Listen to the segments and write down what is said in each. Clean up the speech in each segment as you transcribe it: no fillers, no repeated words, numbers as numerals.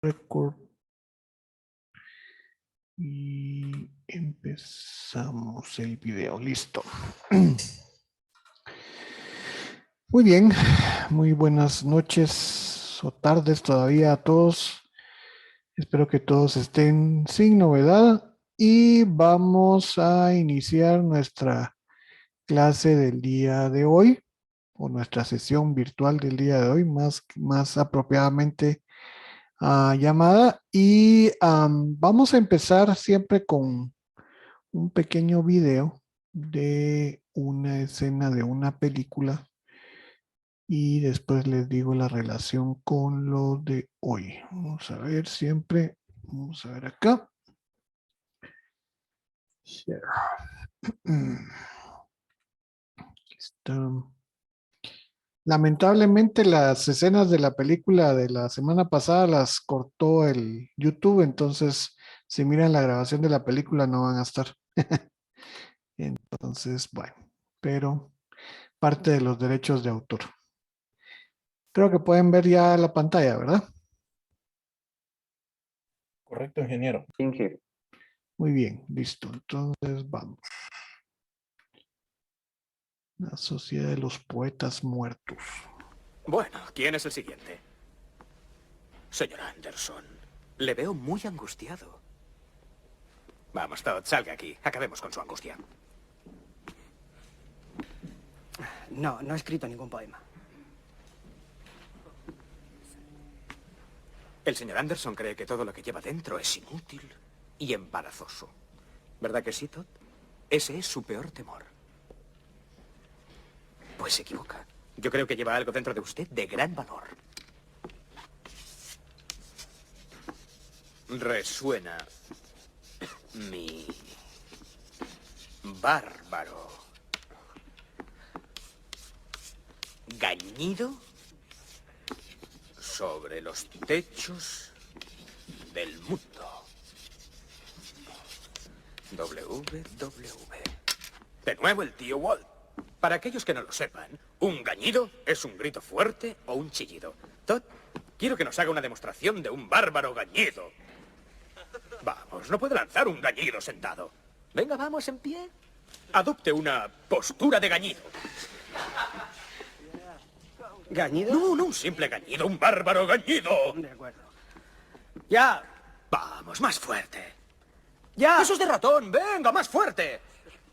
Record. Y empezamos el video. Listo. Muy bien. Muy buenas noches o tardes todavía a todos. Espero que todos estén sin novedad. Y vamos a iniciar nuestra clase del día de hoy, o nuestra sesión virtual del día de hoy, más apropiadamente llamada. Y vamos a empezar siempre con un pequeño video de una escena de una película y después les digo la relación con lo de hoy. Vamos a ver siempre, vamos a ver acá. Share. Aquí está. Lamentablemente las escenas de la película de la semana pasada las cortó el YouTube, entonces si miran la grabación de la película no van a estar. Entonces, bueno, pero parte de los derechos de autor. Creo que pueden ver ya la pantalla, ¿verdad? Correcto, ingeniero. Finge. Muy bien, listo. Entonces vamos. La Sociedad de los Poetas Muertos. Bueno, ¿quién es el siguiente? Señor Anderson, le veo muy angustiado. Vamos, Todd, salga aquí. Acabemos con su angustia. No, no he escrito ningún poema. El señor Anderson cree que todo lo que lleva dentro es inútil y embarazoso. ¿Verdad que sí, Todd? Ese es su peor temor. Pues se equivoca. Yo creo que lleva algo dentro de usted de gran valor. Resuena mi bárbaro gañido sobre los techos del mundo. WWW. De nuevo el tío Walt. Para aquellos que no lo sepan, un gañido es un grito fuerte o un chillido. Todd, quiero que nos haga una demostración de un bárbaro gañido. Vamos, no puede lanzar un gañido sentado. Venga, vamos, en pie. Adopte una postura de gañido. ¿Gañido? No, no un simple gañido, un bárbaro gañido. De acuerdo. ¡Ya! Vamos, más fuerte. ¡Ya! Eso es de ratón, venga, más fuerte.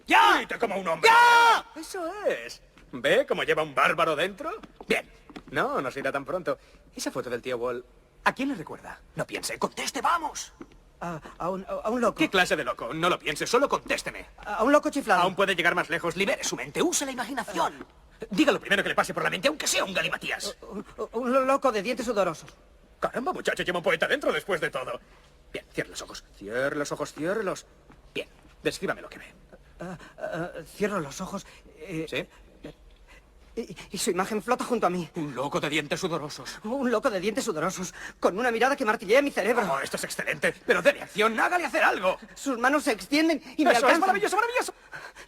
¡Ya! Grite como un hombre. ¡Ya! Eso es. ¿Ve cómo lleva un bárbaro dentro? Bien. No, no se irá tan pronto. Esa foto del tío Wall, ¿a quién le recuerda? No piense, conteste, vamos. A un loco. ¿Qué clase de loco? No lo piense, solo contésteme. A un loco chiflado. Aún puede llegar más lejos. Libere su mente, use la imaginación. Diga lo primero que le pase por la mente, aunque sea un galimatías. Un loco de dientes sudorosos. Caramba, muchacho, lleva un poeta dentro después de todo. Bien, cierre los ojos. Cierre los ojos, ciérrelos. Bien, descríbame lo que ve. Cierro los ojos. ¿Sí? Y su imagen flota junto a mí. Un loco de dientes sudorosos. Un loco de dientes sudorosos, con una mirada que martillea mi cerebro. Oh, esto es excelente. Pero dele acción, hágale hacer algo. Sus manos se extienden y me Eso alcanzan. es maravilloso, maravilloso.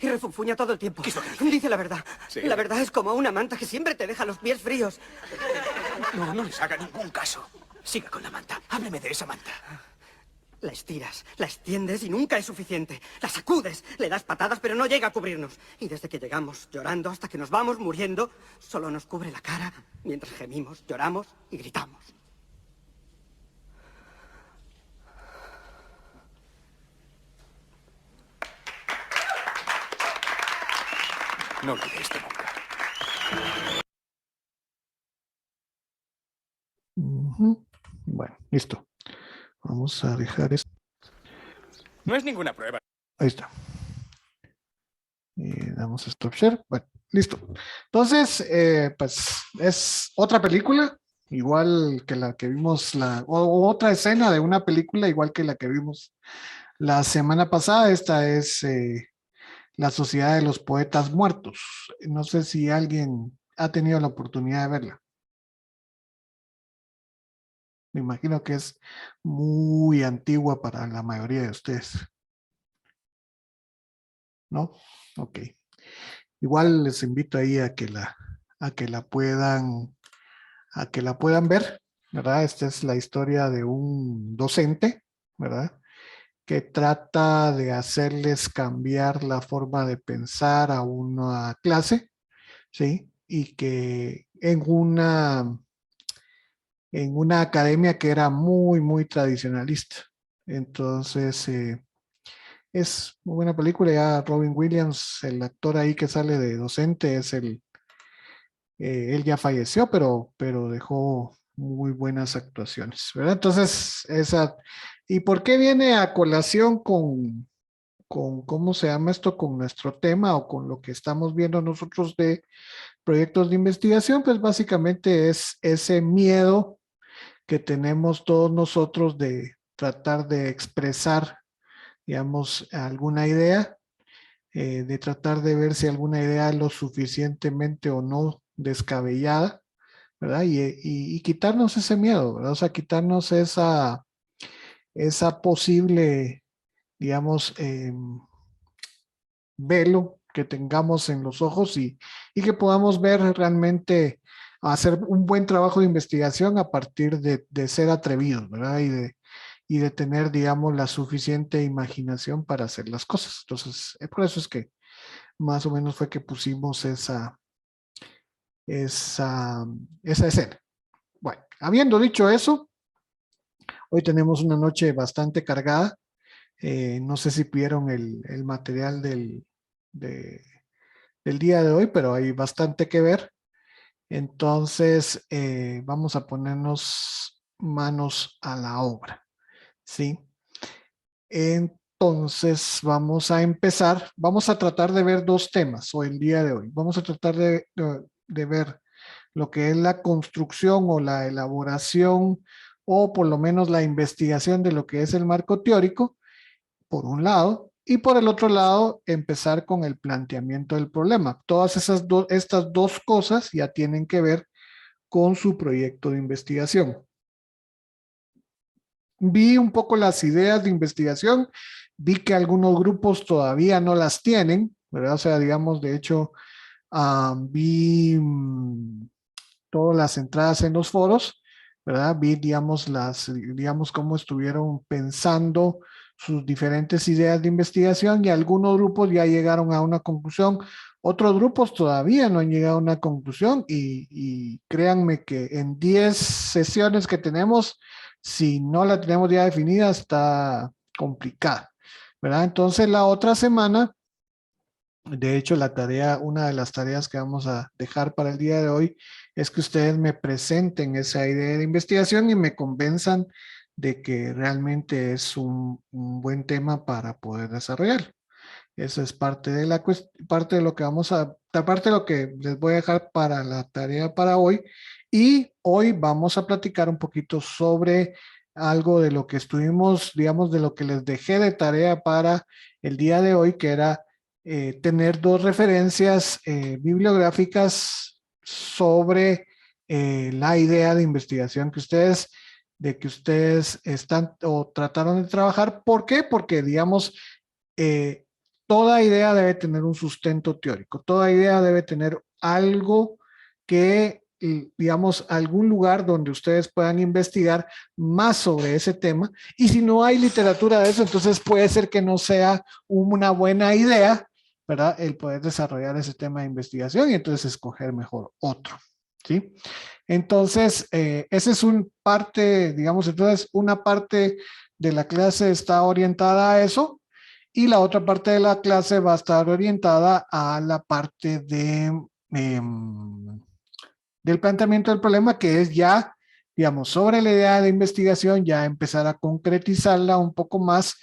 Y refunfuña todo el tiempo. ¿Qué es lo que dice? Dice la verdad. Sí. La verdad es como una manta que siempre te deja los pies fríos. No, no les haga ningún caso. Siga con la manta. Hábleme de esa manta. La estiras, la extiendes y nunca es suficiente. La sacudes, le das patadas, pero no llega a cubrirnos. Y desde que llegamos llorando hasta que nos vamos muriendo, solo nos cubre la cara mientras gemimos, lloramos y gritamos. No olvide esto nunca. Bueno, listo. Vamos a dejar esto. No es ninguna prueba. Ahí está. Damos stop share. Bueno, listo. Entonces, pues es otra película, igual que la que vimos, o otra escena de una película, igual que la que vimos la semana pasada. Esta es La Sociedad de los Poetas Muertos. No sé si alguien ha tenido la oportunidad de verla. Me imagino que es muy antigua para la mayoría de ustedes. ¿No? Ok. Igual les invito ahí a que la puedan ver. ¿verdad? Esta es la historia de un docente, ¿verdad? Que trata de hacerles cambiar la forma de pensar a una clase, ¿sí? Y que en una academia que era muy, muy tradicionalista. Entonces, es muy buena película. Ya Robin Williams, el actor ahí que sale de docente, él ya falleció, pero dejó muy buenas actuaciones, ¿verdad? Entonces, ¿y por qué viene a colación con, ¿cómo se llama esto? Con nuestro tema o con lo que estamos viendo nosotros de proyectos de investigación? Pues básicamente es ese miedo que tenemos todos nosotros de tratar de expresar, digamos, alguna idea, de tratar de ver si alguna idea es lo suficientemente o no descabellada, ¿verdad? Y quitarnos ese miedo, ¿verdad? O sea, quitarnos esa posible, digamos, velo que tengamos en los ojos y que podamos ver realmente, hacer un buen trabajo de investigación a partir de ser atrevidos, ¿verdad? Y de tener, digamos, la suficiente imaginación para hacer las cosas. Entonces, por eso es que más o menos fue que pusimos esa, esa escena. Bueno, habiendo dicho eso, hoy tenemos una noche bastante cargada. No sé si vieron el material de- del día de hoy, pero hay bastante que ver. Entonces, vamos a ponernos manos a la obra, ¿sí? Entonces, vamos a empezar. Vamos a tratar de ver dos temas hoy, el día de hoy. Vamos a tratar de ver lo que es la construcción o la elaboración o por lo menos la investigación de lo que es el marco teórico, por un lado, y por el otro lado, empezar con el planteamiento del problema. Todas estas dos cosas ya tienen que ver con su proyecto de investigación. Vi un poco las ideas de investigación, vi que algunos grupos todavía no las tienen, ¿verdad? O sea, digamos, de hecho, vi todas las entradas en los foros, ¿verdad? Vi, digamos, cómo estuvieron pensando sus diferentes ideas de investigación y algunos grupos ya llegaron a una conclusión, otros grupos todavía no han llegado a una conclusión y créanme que en 10 sesiones que tenemos, si no la tenemos ya definida, está complicada, ¿verdad? Entonces la otra semana, de hecho, una de las tareas que vamos a dejar para el día de hoy es que ustedes me presenten esa idea de investigación y me convenzan de que realmente es un buen tema para poder desarrollar. Eso es parte de lo que parte de lo que les voy a dejar para la tarea para hoy. Y hoy vamos a platicar un poquito sobre algo de lo que estuvimos, digamos, de lo que les dejé de tarea para el día de hoy, que era tener dos referencias bibliográficas sobre la idea de investigación que ustedes están o trataron de trabajar. ¿Por qué? Porque, digamos, eh, toda idea debe tener un sustento teórico, toda idea debe tener algo que, digamos, algún lugar donde ustedes puedan investigar más sobre ese tema. Y si no hay literatura de eso, entonces puede ser que no sea una buena idea, ¿verdad? El poder desarrollar ese tema de investigación y entonces escoger mejor otro, ¿sí? Entonces, esa es un parte, digamos, entonces una parte de la clase está orientada a eso y la otra parte de la clase va a estar orientada a la parte del planteamiento del problema, que es ya, digamos, sobre la idea de investigación, ya empezar a concretizarla un poco más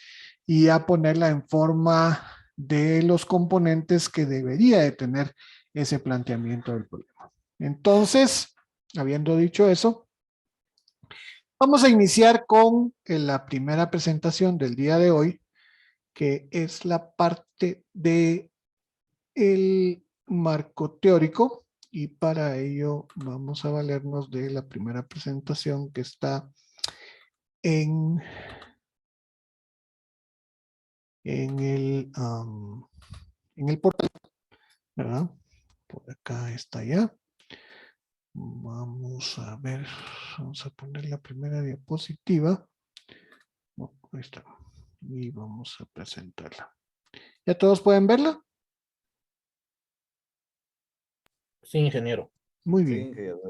y a ponerla en forma de los componentes que debería de tener ese planteamiento del problema. Entonces, habiendo dicho eso, vamos a iniciar con la primera presentación del día de hoy, que es la parte de el marco teórico, y para ello vamos a valernos de la primera presentación que está en, en el, en el portal, ¿verdad? Por acá está ya. Vamos a ver, vamos a poner la primera diapositiva. Oh, ahí está. Y vamos a presentarla. ¿Ya todos pueden verla? Sí, ingeniero. Muy Sí, bien, ingeniero.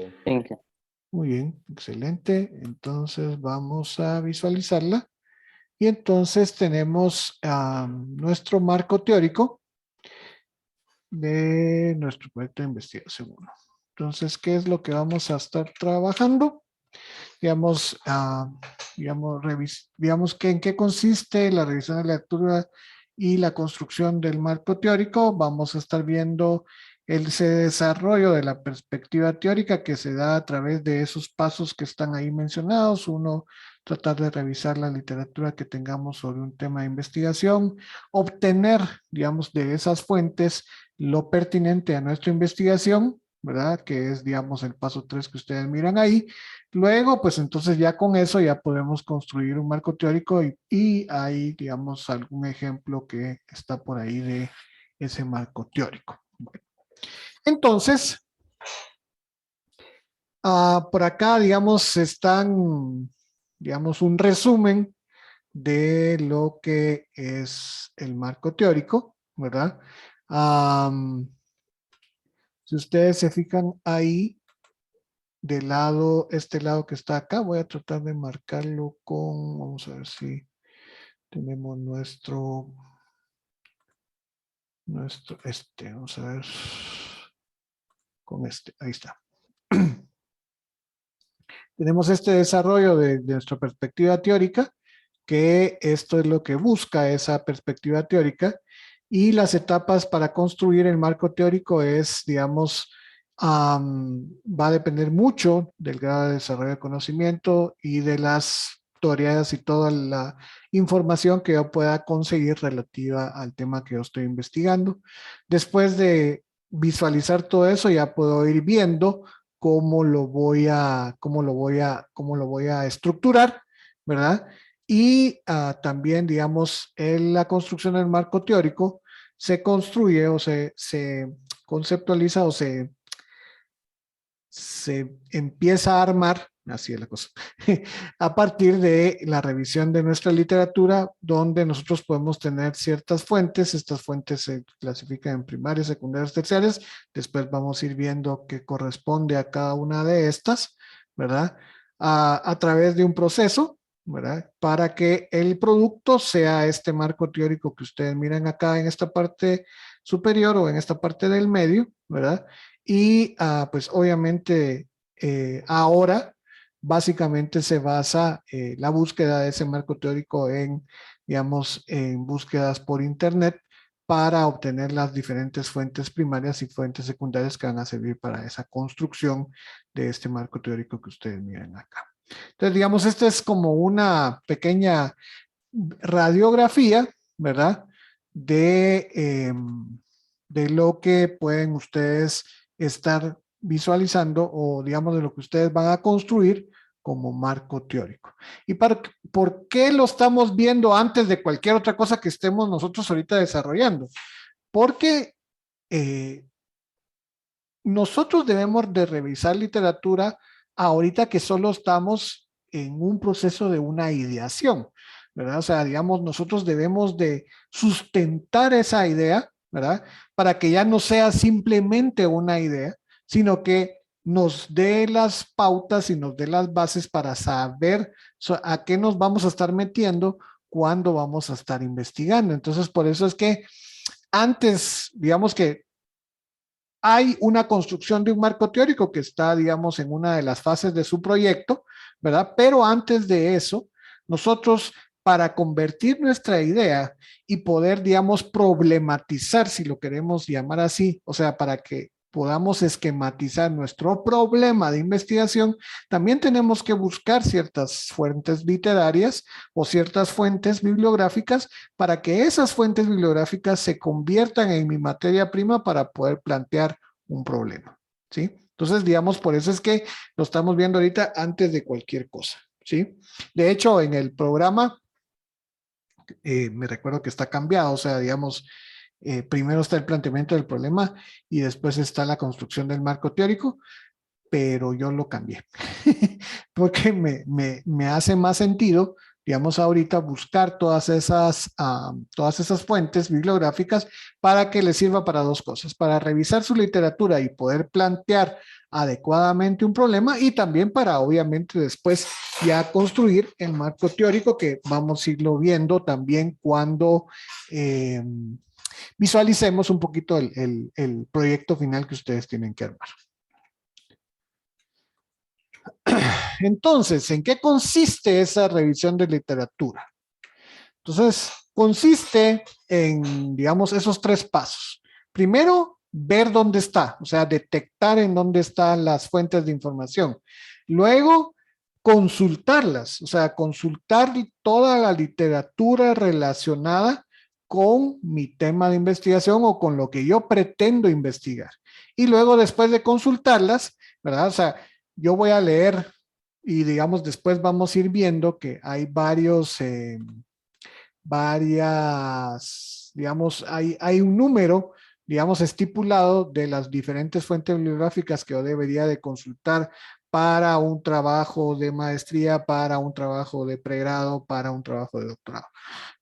muy bien, excelente. Entonces vamos a visualizarla. Y entonces tenemos nuestro marco teórico de nuestro proyecto de investigación 1. Entonces, ¿qué es lo que vamos a estar trabajando? Digamos, digamos que en qué consiste la revisión de la lectura y la construcción del marco teórico. Vamos a estar viendo ese desarrollo de la perspectiva teórica que se da a través de esos pasos que están ahí mencionados. Uno, tratar de revisar la literatura que tengamos sobre un tema de investigación, obtener, digamos, de esas fuentes lo pertinente a nuestra investigación, ¿verdad? Que es, digamos, el paso 3 que ustedes miran ahí. Luego, pues entonces ya con eso ya podemos construir un marco teórico y hay, digamos, algún ejemplo que está por ahí de ese marco teórico. Bueno, entonces, por acá, digamos, están, digamos, un resumen de lo que es el marco teórico, ¿verdad? Si ustedes se fijan ahí, del lado, este lado que está acá, voy a tratar de marcarlo con, vamos a ver si tenemos vamos a ver, con este, ahí está. Tenemos este desarrollo de nuestra perspectiva teórica, que esto es lo que busca esa perspectiva teórica, y las etapas para construir el marco teórico es, digamos, va a depender mucho del grado de desarrollo de conocimiento y de las teorías y toda la información que yo pueda conseguir relativa al tema que yo estoy investigando. Después de visualizar todo eso, ya puedo ir viendo cómo lo voy a estructurar, ¿verdad? Y también, digamos, en la construcción del marco teórico se construye o se conceptualiza o se empieza a armar, así es la cosa, a partir de la revisión de nuestra literatura, donde nosotros podemos tener ciertas fuentes. Estas fuentes se clasifican en primarias, secundarias, terciarias. Después vamos a ir viendo qué corresponde a cada una de estas, ¿verdad? A través de un proceso, ¿verdad? Para que el producto sea este marco teórico que ustedes miran acá en esta parte superior o en esta parte del medio, ¿verdad? Y pues obviamente ahora básicamente se basa la búsqueda de ese marco teórico en, digamos, en búsquedas por internet para obtener las diferentes fuentes primarias y fuentes secundarias que van a servir para esa construcción de este marco teórico que ustedes miran acá. Entonces, digamos, esta es como una pequeña radiografía, ¿verdad? De lo que pueden ustedes estar visualizando o digamos de lo que ustedes van a construir como marco teórico. ¿Y por qué lo estamos viendo antes de cualquier otra cosa que estemos nosotros ahorita desarrollando? Porque nosotros debemos de revisar literatura ahorita que solo estamos en un proceso de una ideación, ¿verdad? O sea, digamos, nosotros debemos de sustentar esa idea, ¿verdad? Para que ya no sea simplemente una idea, sino que nos dé las pautas y nos dé las bases para saber a qué nos vamos a estar metiendo cuando vamos a estar investigando. Entonces, por eso es que antes, digamos que hay una construcción de un marco teórico que está, digamos, en una de las fases de su proyecto, ¿verdad? Pero antes de eso, nosotros, para convertir nuestra idea y poder, digamos, problematizar, si lo queremos llamar así, o sea, para que podamos esquematizar nuestro problema de investigación, también tenemos que buscar ciertas fuentes literarias o ciertas fuentes bibliográficas para que esas fuentes bibliográficas se conviertan en mi materia prima para poder plantear un problema, ¿sí? Entonces, digamos, por eso es que lo estamos viendo ahorita antes de cualquier cosa, ¿sí? De hecho, en el programa, me recuerdo que está cambiado, o sea, digamos, primero está el planteamiento del problema y después está la construcción del marco teórico, pero yo lo cambié porque me hace más sentido, digamos, ahorita buscar todas esas fuentes bibliográficas para que les sirva para dos cosas: para revisar su literatura y poder plantear adecuadamente un problema, y también para, obviamente, después ya construir el marco teórico, que vamos a irlo viendo también cuando visualicemos un poquito el proyecto final que ustedes tienen que armar. Entonces, ¿en qué consiste esa revisión de literatura? Entonces, consiste en, digamos, esos tres pasos. Primero, ver dónde está, o sea, detectar en dónde están las fuentes de información. Luego, consultarlas, o sea, consultar toda la literatura relacionada con mi tema de investigación o con lo que yo pretendo investigar. Y luego, después de consultarlas, ¿verdad? O sea, yo voy a leer y, digamos, después vamos a ir viendo que hay digamos, hay un número, digamos, estipulado de las diferentes fuentes bibliográficas que yo debería de consultar para un trabajo de maestría, para un trabajo de pregrado, para un trabajo de doctorado.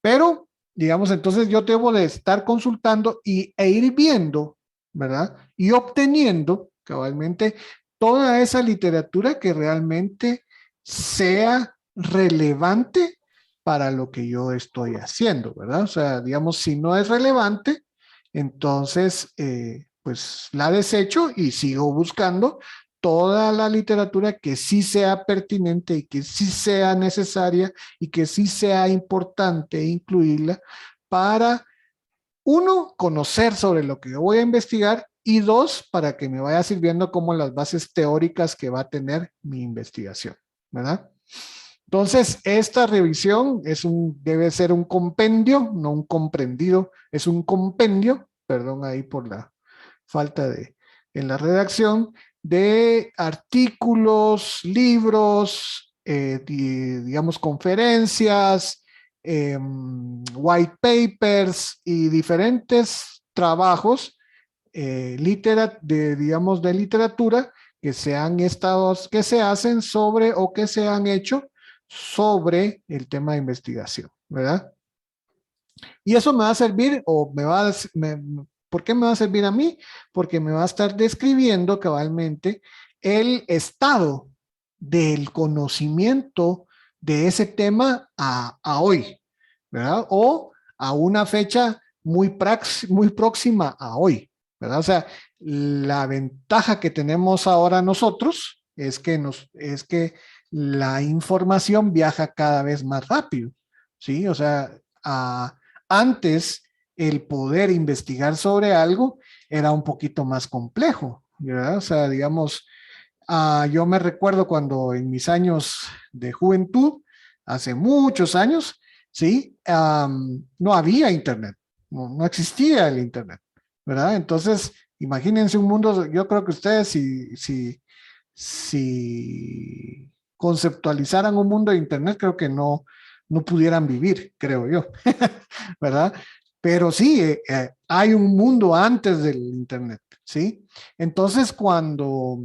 Pero, digamos, entonces yo debo de estar consultando e ir viendo, ¿verdad? Y obteniendo cabalmente toda esa literatura que realmente sea relevante para lo que yo estoy haciendo, ¿verdad? O sea, digamos, si no es relevante, entonces, pues la desecho y sigo buscando toda la literatura que sí sea pertinente y que sí sea necesaria y que sí sea importante incluirla para, uno, conocer sobre lo que yo voy a investigar, y dos, para que me vaya sirviendo como las bases teóricas que va a tener mi investigación, ¿verdad? Entonces, esta revisión debe ser un compendio, no un comprendido, es un compendio, perdón ahí por la falta en la redacción, de artículos, libros, digamos, conferencias, white papers y diferentes trabajos digamos, de literatura que se hacen sobre o que se han hecho sobre el tema de investigación, ¿verdad? Y eso me va a servir, ¿por qué me va a servir a mí? Porque me va a estar describiendo cabalmente el estado del conocimiento de ese tema a hoy, ¿verdad? O a una fecha muy próxima a hoy, ¿verdad? O sea, la ventaja que tenemos ahora nosotros es que la información viaja cada vez más rápido, ¿sí? O sea, antes el poder investigar sobre algo era un poquito más complejo, ¿verdad? O sea, digamos, yo me recuerdo cuando en mis años de juventud, hace muchos años, ¿sí? No había internet, no existía el internet, ¿verdad? Entonces, imagínense un mundo, yo creo que ustedes si conceptualizaran un mundo de internet, creo que no pudieran vivir, creo yo, ¿verdad? Pero sí, hay un mundo antes del internet, ¿sí? Entonces, cuando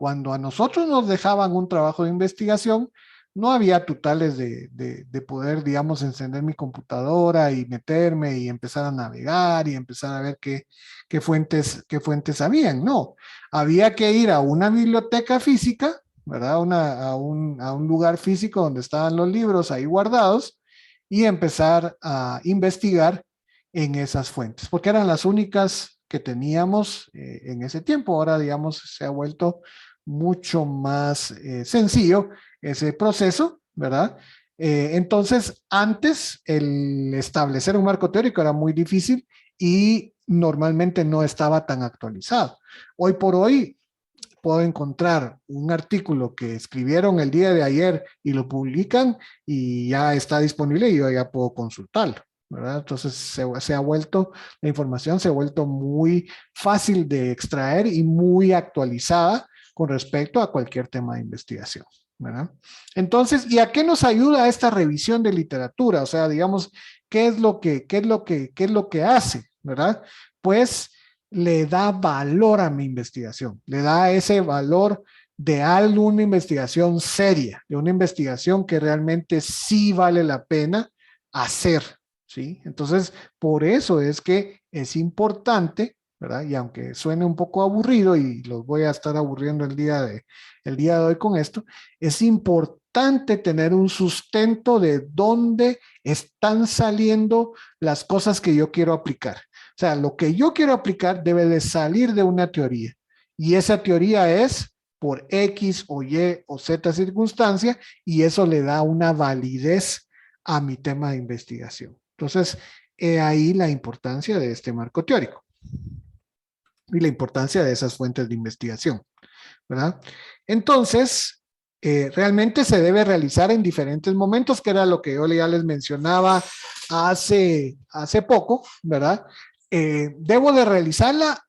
a nosotros nos dejaban un trabajo de investigación, no había tutales de poder, digamos, encender mi computadora y meterme y empezar a navegar y empezar a ver qué fuentes habían. No, había que ir a una biblioteca física, ¿verdad? A un lugar físico donde estaban los libros ahí guardados y empezar a investigar en esas fuentes, porque eran las únicas que teníamos en ese tiempo. Ahora, digamos, se ha vuelto mucho más sencillo ese proceso, ¿verdad? Entonces, antes el establecer un marco teórico era muy difícil y normalmente no estaba tan actualizado. Hoy por hoy puedo encontrar un artículo que escribieron el día de ayer y lo publican y ya está disponible y yo ya puedo consultarlo, ¿verdad? Entonces la información se ha vuelto muy fácil de extraer y muy actualizada con respecto a cualquier tema de investigación, ¿verdad? Entonces, ¿y a qué nos ayuda esta revisión de literatura? O sea, digamos, ¿qué es lo que hace, ¿verdad? Pues le da valor a mi investigación, le da ese valor de alguna investigación seria, de una investigación que realmente sí vale la pena hacer, ¿sí? Entonces, por eso es que es importante, ¿verdad? Y aunque suene un poco aburrido y los voy a estar aburriendo el día de hoy con esto, es importante tener un sustento de dónde están saliendo las cosas que yo quiero aplicar. O sea, lo que yo quiero aplicar debe de salir de una teoría. Y esa teoría es por X o Y o Z circunstancia, y eso le da una validez a mi tema de investigación. Entonces, he ahí la importancia de este marco teórico y la importancia de esas fuentes de investigación, ¿verdad? Entonces, realmente se debe realizar en diferentes momentos, que era lo que yo ya les mencionaba hace poco, ¿verdad? Debo de realizarla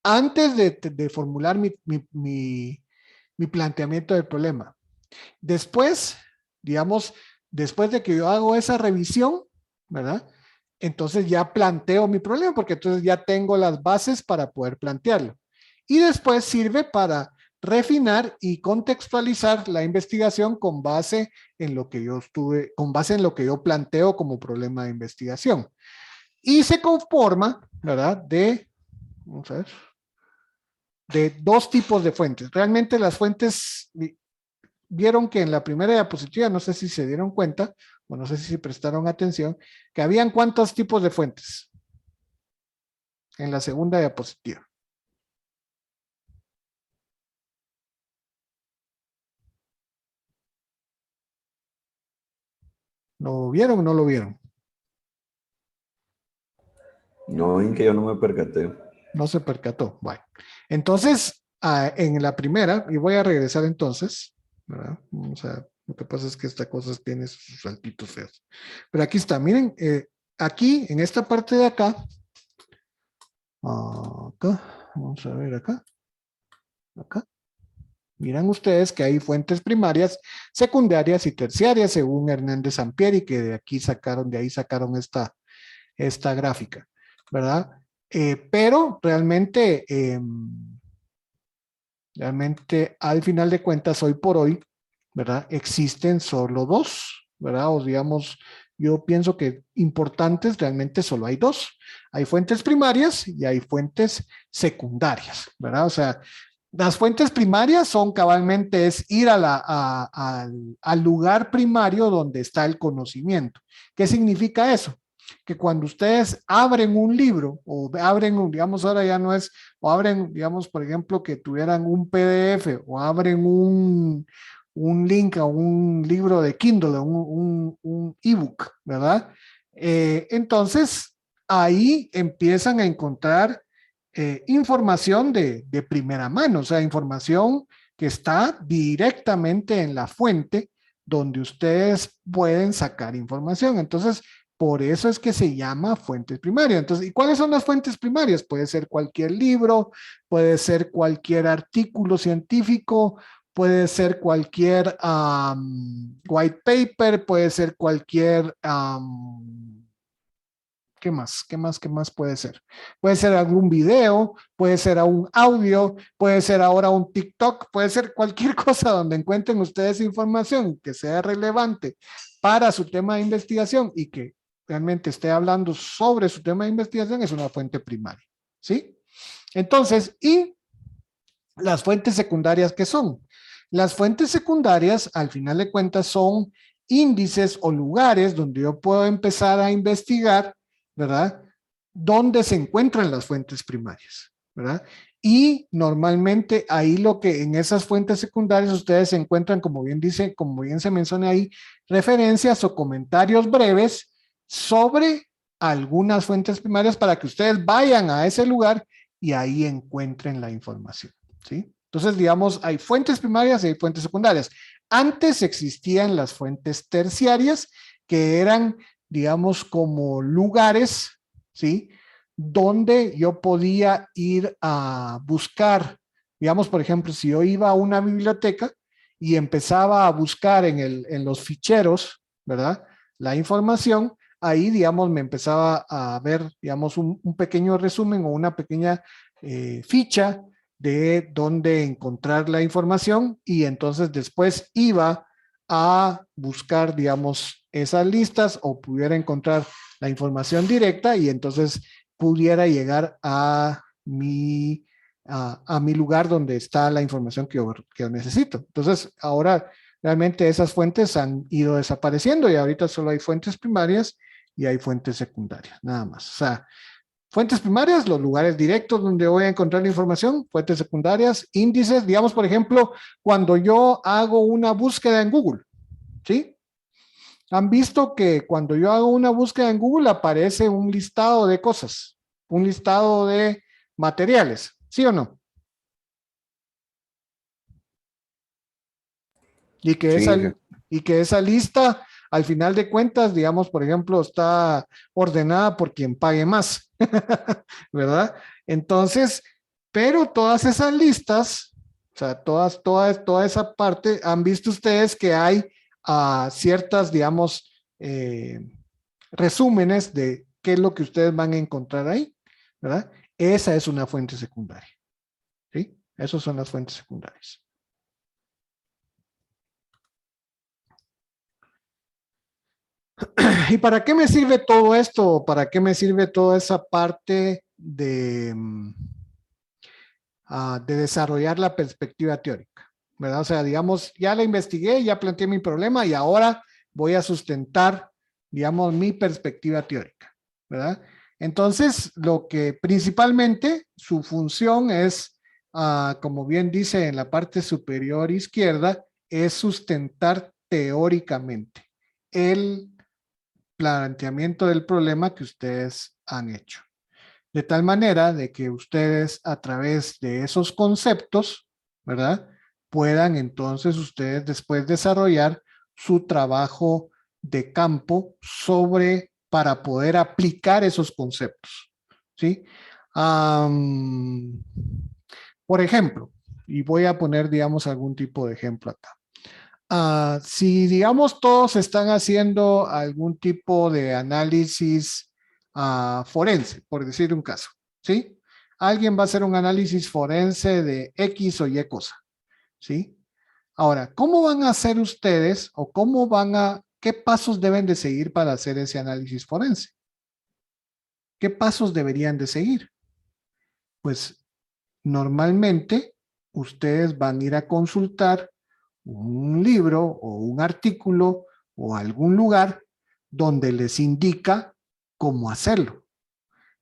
antes de formular mi planteamiento del problema. Después, digamos, después de que yo hago esa revisión, ¿verdad? Entonces ya planteo mi problema, porque entonces ya tengo las bases para poder plantearlo. Y después sirve para refinar y contextualizar la investigación con base en lo que yo planteo como problema de investigación. Y se conforma, ¿verdad? Vamos a ver, de dos tipos de fuentes. Realmente las fuentes, vieron que en la primera diapositiva, no sé si se dieron cuenta, o no sé si prestaron atención, que habían cuántos tipos de fuentes en la segunda diapositiva. ¿Lo vieron o no lo vieron? No, en que yo no me percaté. No se percató. Bueno, entonces, en la primera, y voy a regresar entonces, ¿verdad? Vamos a, lo que pasa es que esta cosa tiene sus saltitos feos. Pero aquí está, miren, aquí, en esta parte de acá, vamos a ver acá, miran ustedes que hay fuentes primarias, secundarias y terciarias, según Hernández Sampieri, que de ahí sacaron esta gráfica, ¿verdad? Pero realmente al final de cuentas, hoy por hoy, ¿verdad? Existen solo dos, ¿verdad? O digamos, yo pienso que importantes realmente solo hay dos. Hay fuentes primarias y hay fuentes secundarias, ¿verdad? O sea, las fuentes primarias son cabalmente es ir al lugar primario donde está el conocimiento. ¿Qué significa eso? Que cuando ustedes abren un libro o abren, digamos, ahora ya no es, o abren, digamos, por ejemplo, que tuvieran un PDF o abren un link a un libro de Kindle, un ebook, ¿verdad? Entonces, ahí empiezan a encontrar información de primera mano, o sea, información que está directamente en la fuente donde ustedes pueden sacar información. Entonces, por eso es que se llama fuentes primarias. Entonces, ¿y cuáles son las fuentes primarias? Puede ser cualquier libro, puede ser cualquier artículo científico, puede ser cualquier white paper, puede ser cualquier... ¿qué más puede ser? Puede ser algún video, puede ser un audio, puede ser ahora un TikTok, puede ser cualquier cosa donde encuentren ustedes información que sea relevante para su tema de investigación y que realmente esté hablando sobre su tema de investigación, es una fuente primaria, ¿sí? Entonces, ¿y las fuentes secundarias qué son? Las fuentes secundarias, al final de cuentas, son índices o lugares donde yo puedo empezar a investigar, ¿verdad? Dónde se encuentran las fuentes primarias, ¿verdad? Y normalmente ahí lo que en esas fuentes secundarias ustedes se encuentran, como bien se menciona ahí, referencias o comentarios breves sobre algunas fuentes primarias para que ustedes vayan a ese lugar y ahí encuentren la información, ¿sí? Entonces, digamos, hay fuentes primarias y hay fuentes secundarias. Antes existían las fuentes terciarias, que eran, digamos, como lugares, ¿sí? Donde yo podía ir a buscar, digamos, por ejemplo, si yo iba a una biblioteca y empezaba a buscar en los ficheros, ¿verdad? La información, ahí, digamos, me empezaba a ver, digamos, un pequeño resumen o una pequeña ficha de dónde encontrar la información y entonces después iba a buscar, digamos, esas listas o pudiera encontrar la información directa y entonces pudiera llegar a mi lugar donde está la información que yo necesito. Entonces, ahora realmente esas fuentes han ido desapareciendo y ahorita solo hay fuentes primarias y hay fuentes secundarias, nada más. O sea, fuentes primarias, los lugares directos donde voy a encontrar la información, fuentes secundarias, índices, digamos, por ejemplo, cuando yo hago una búsqueda en Google, ¿sí? Han visto que cuando yo hago una búsqueda en Google aparece un listado de cosas, un listado de materiales, ¿sí o no? Y que Sí, esa, Inge. y que esa lista, al final de cuentas, digamos, por ejemplo, está ordenada por quien pague más, ¿verdad? Entonces, pero todas esas listas, o sea, toda esa parte, han visto ustedes que hay ciertas, digamos, resúmenes de qué es lo que ustedes van a encontrar ahí, ¿verdad? Esa es una fuente secundaria, ¿sí? Esas son las fuentes secundarias. ¿Y para qué me sirve todo esto? ¿Para qué me sirve toda esa parte de desarrollar la perspectiva teórica? ¿Verdad? O sea, digamos, ya la investigué, ya planteé mi problema y ahora voy a sustentar, digamos, mi perspectiva teórica, ¿verdad? Entonces, lo que principalmente su función es, como bien dice en la parte superior izquierda, es sustentar teóricamente el planteamiento del problema que ustedes han hecho. De tal manera de que ustedes a través de esos conceptos, ¿verdad? Puedan entonces ustedes después desarrollar su trabajo de campo para poder aplicar esos conceptos, ¿sí? Um, por ejemplo, y voy a poner, digamos, algún tipo de ejemplo acá. Si, digamos, todos están haciendo algún tipo de análisis forense, por decir un caso, ¿sí? Alguien va a hacer un análisis forense de X o Y cosa, ¿sí? Ahora, ¿cómo van a hacer ustedes o qué pasos deben de seguir para hacer ese análisis forense? ¿Qué pasos deberían de seguir? Pues normalmente ustedes van a ir a consultar un libro o un artículo o algún lugar donde les indica cómo hacerlo.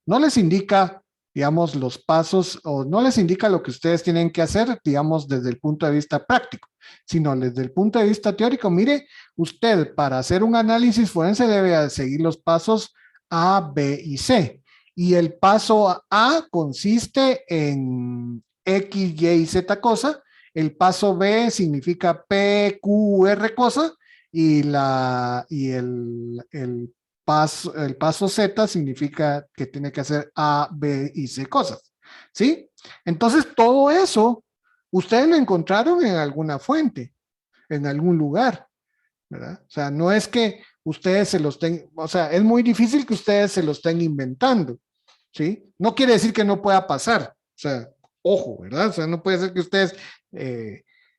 No les indica, digamos, los pasos o no les indica lo que ustedes tienen que hacer, digamos, desde el punto de vista práctico, sino desde el punto de vista teórico. Mire, usted para hacer un análisis forense debe seguir los pasos A, B y C. Y el paso A consiste en X, Y y Z cosa. El paso B significa P, Q, R cosa. Y el paso Z significa que tiene que hacer A, B y C cosas, ¿sí? Entonces, todo eso, ustedes lo encontraron en alguna fuente, en algún lugar, ¿verdad? O sea, no es que ustedes se los tengan, o sea, es muy difícil que ustedes se los estén inventando, ¿sí? No quiere decir que no pueda pasar, o sea, ojo, ¿verdad? O sea, no puede ser que ustedes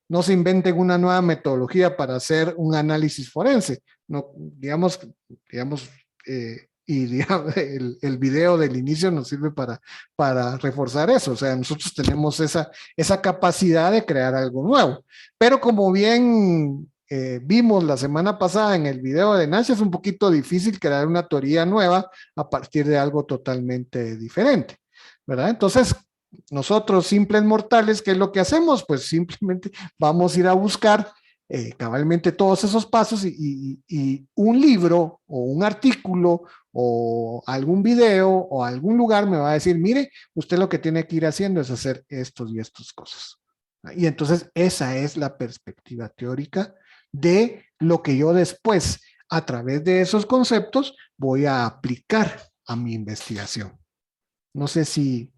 no se inventen una nueva metodología para hacer un análisis forense. No, digamos, y digamos, el video del inicio nos sirve para reforzar eso. O sea, nosotros tenemos esa capacidad de crear algo nuevo. Pero como bien vimos la semana pasada en el video de Nancy, es un poquito difícil crear una teoría nueva a partir de algo totalmente diferente, ¿verdad? Entonces, nosotros simples mortales, ¿qué es lo que hacemos? Pues simplemente vamos a ir a buscar cabalmente todos esos pasos y un libro o un artículo o algún video o algún lugar me va a decir, mire, usted lo que tiene que ir haciendo es hacer estos y estas cosas. Y entonces esa es la perspectiva teórica de lo que yo después, a través de esos conceptos, voy a aplicar a mi investigación. No sé si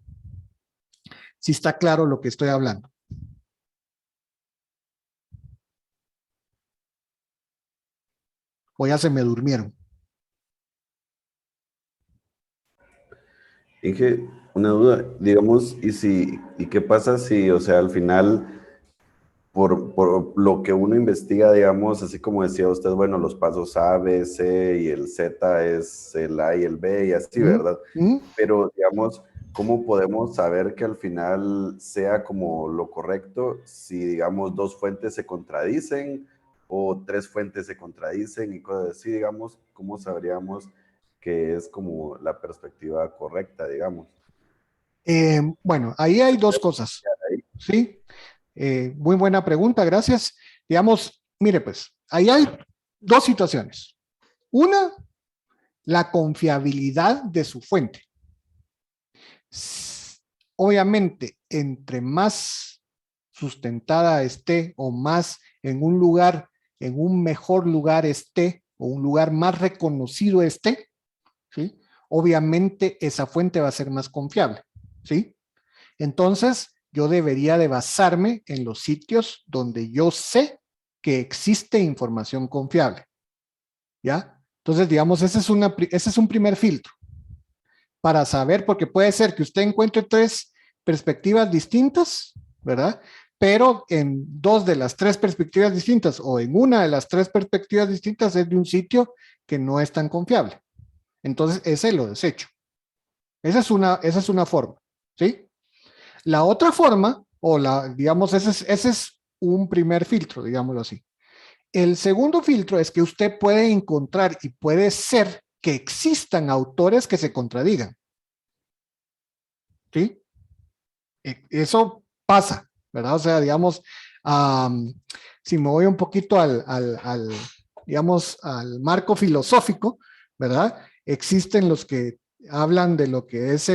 está claro lo que estoy hablando. O ya se me durmieron. Inge, Una duda, digamos, ¿y qué pasa si, o sea, al final, por lo que uno investiga, digamos, así como decía usted, bueno, los pasos A, B, C y el Z es el A y el B y así, ¿Mm? ¿verdad? ¿Mm? Pero, digamos, ¿cómo podemos saber que al final sea como lo correcto si, digamos, dos fuentes se contradicen o tres fuentes se contradicen y cosas así, digamos? ¿Cómo sabríamos que es como la perspectiva correcta, digamos? Bueno, ahí hay dos cosas, Ahí. ¿sí? Muy buena pregunta, gracias. Digamos, mire pues, ahí hay dos situaciones. Una, la confiabilidad de su fuente. Obviamente, entre más sustentada esté o más en un lugar, en un mejor lugar esté o un lugar más reconocido esté, ¿sí? Obviamente esa fuente va a ser más confiable, ¿sí? Entonces, yo debería de basarme en los sitios donde yo sé que existe información confiable, ¿ya? Entonces, digamos, ese es un primer filtro para saber, porque puede ser que usted encuentre tres perspectivas distintas, ¿verdad? Pero en dos de las tres perspectivas distintas o en una de las tres perspectivas distintas es de un sitio que no es tan confiable. Entonces, ese lo desecho. Esa es una forma, ¿sí? La otra forma, o digamos, ese es un primer filtro, digámoslo así. El segundo filtro es que usted puede encontrar y puede ser que existan autores que se contradigan, ¿sí? Eso pasa, ¿verdad? O sea, digamos, si me voy un poquito digamos, al marco filosófico, ¿verdad? Existen los que hablan de lo que es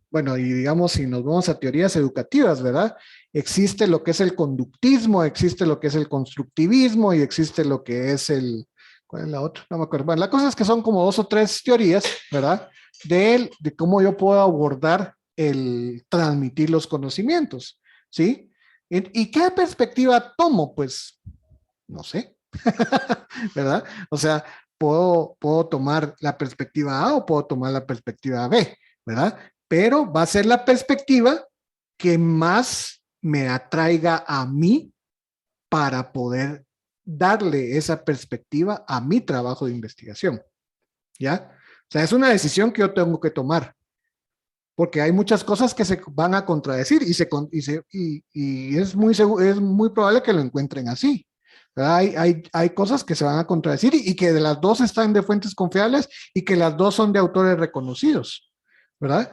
bueno, y digamos, si nos vamos a teorías educativas, ¿verdad? Existe lo que es el conductismo, existe lo que es el constructivismo y existe lo que es ¿cuál es la otra? No me acuerdo. Bueno, la cosa es que son como dos o tres teorías, ¿verdad? De cómo yo puedo abordar el transmitir los conocimientos, ¿sí? ¿Y qué perspectiva tomo? Pues, no sé, ¿verdad? O sea, puedo tomar la perspectiva A o puedo tomar la perspectiva B, ¿verdad? Pero va a ser la perspectiva que más me atraiga a mí para poder darle esa perspectiva a mi trabajo de investigación, ¿ya? O sea, es una decisión que yo tengo que tomar, porque hay muchas cosas que se van a contradecir y es muy probable que lo encuentren así. Hay cosas que se van a contradecir y que de las dos están de fuentes confiables y que las dos son de autores reconocidos, ¿verdad?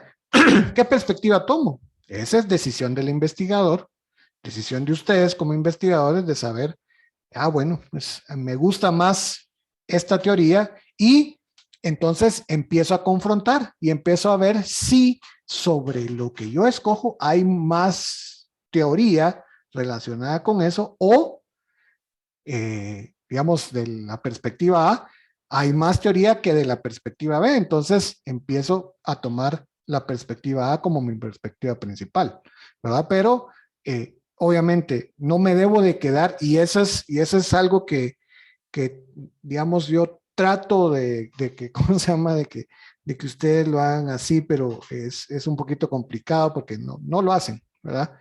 ¿Qué perspectiva tomo? Esa es decisión del investigador, decisión de ustedes como investigadores de saber, bueno, pues me gusta más esta teoría y entonces empiezo a confrontar y empiezo a ver si sobre lo que yo escojo hay más teoría relacionada con eso o digamos, de la perspectiva A, hay más teoría que de la perspectiva B, entonces empiezo a tomar la perspectiva A como mi perspectiva principal, ¿verdad? Pero obviamente no me debo de quedar, y eso es algo que digamos, yo trato de que, ¿cómo se llama? De que ustedes lo hagan así, pero es un poquito complicado porque no lo hacen, ¿verdad?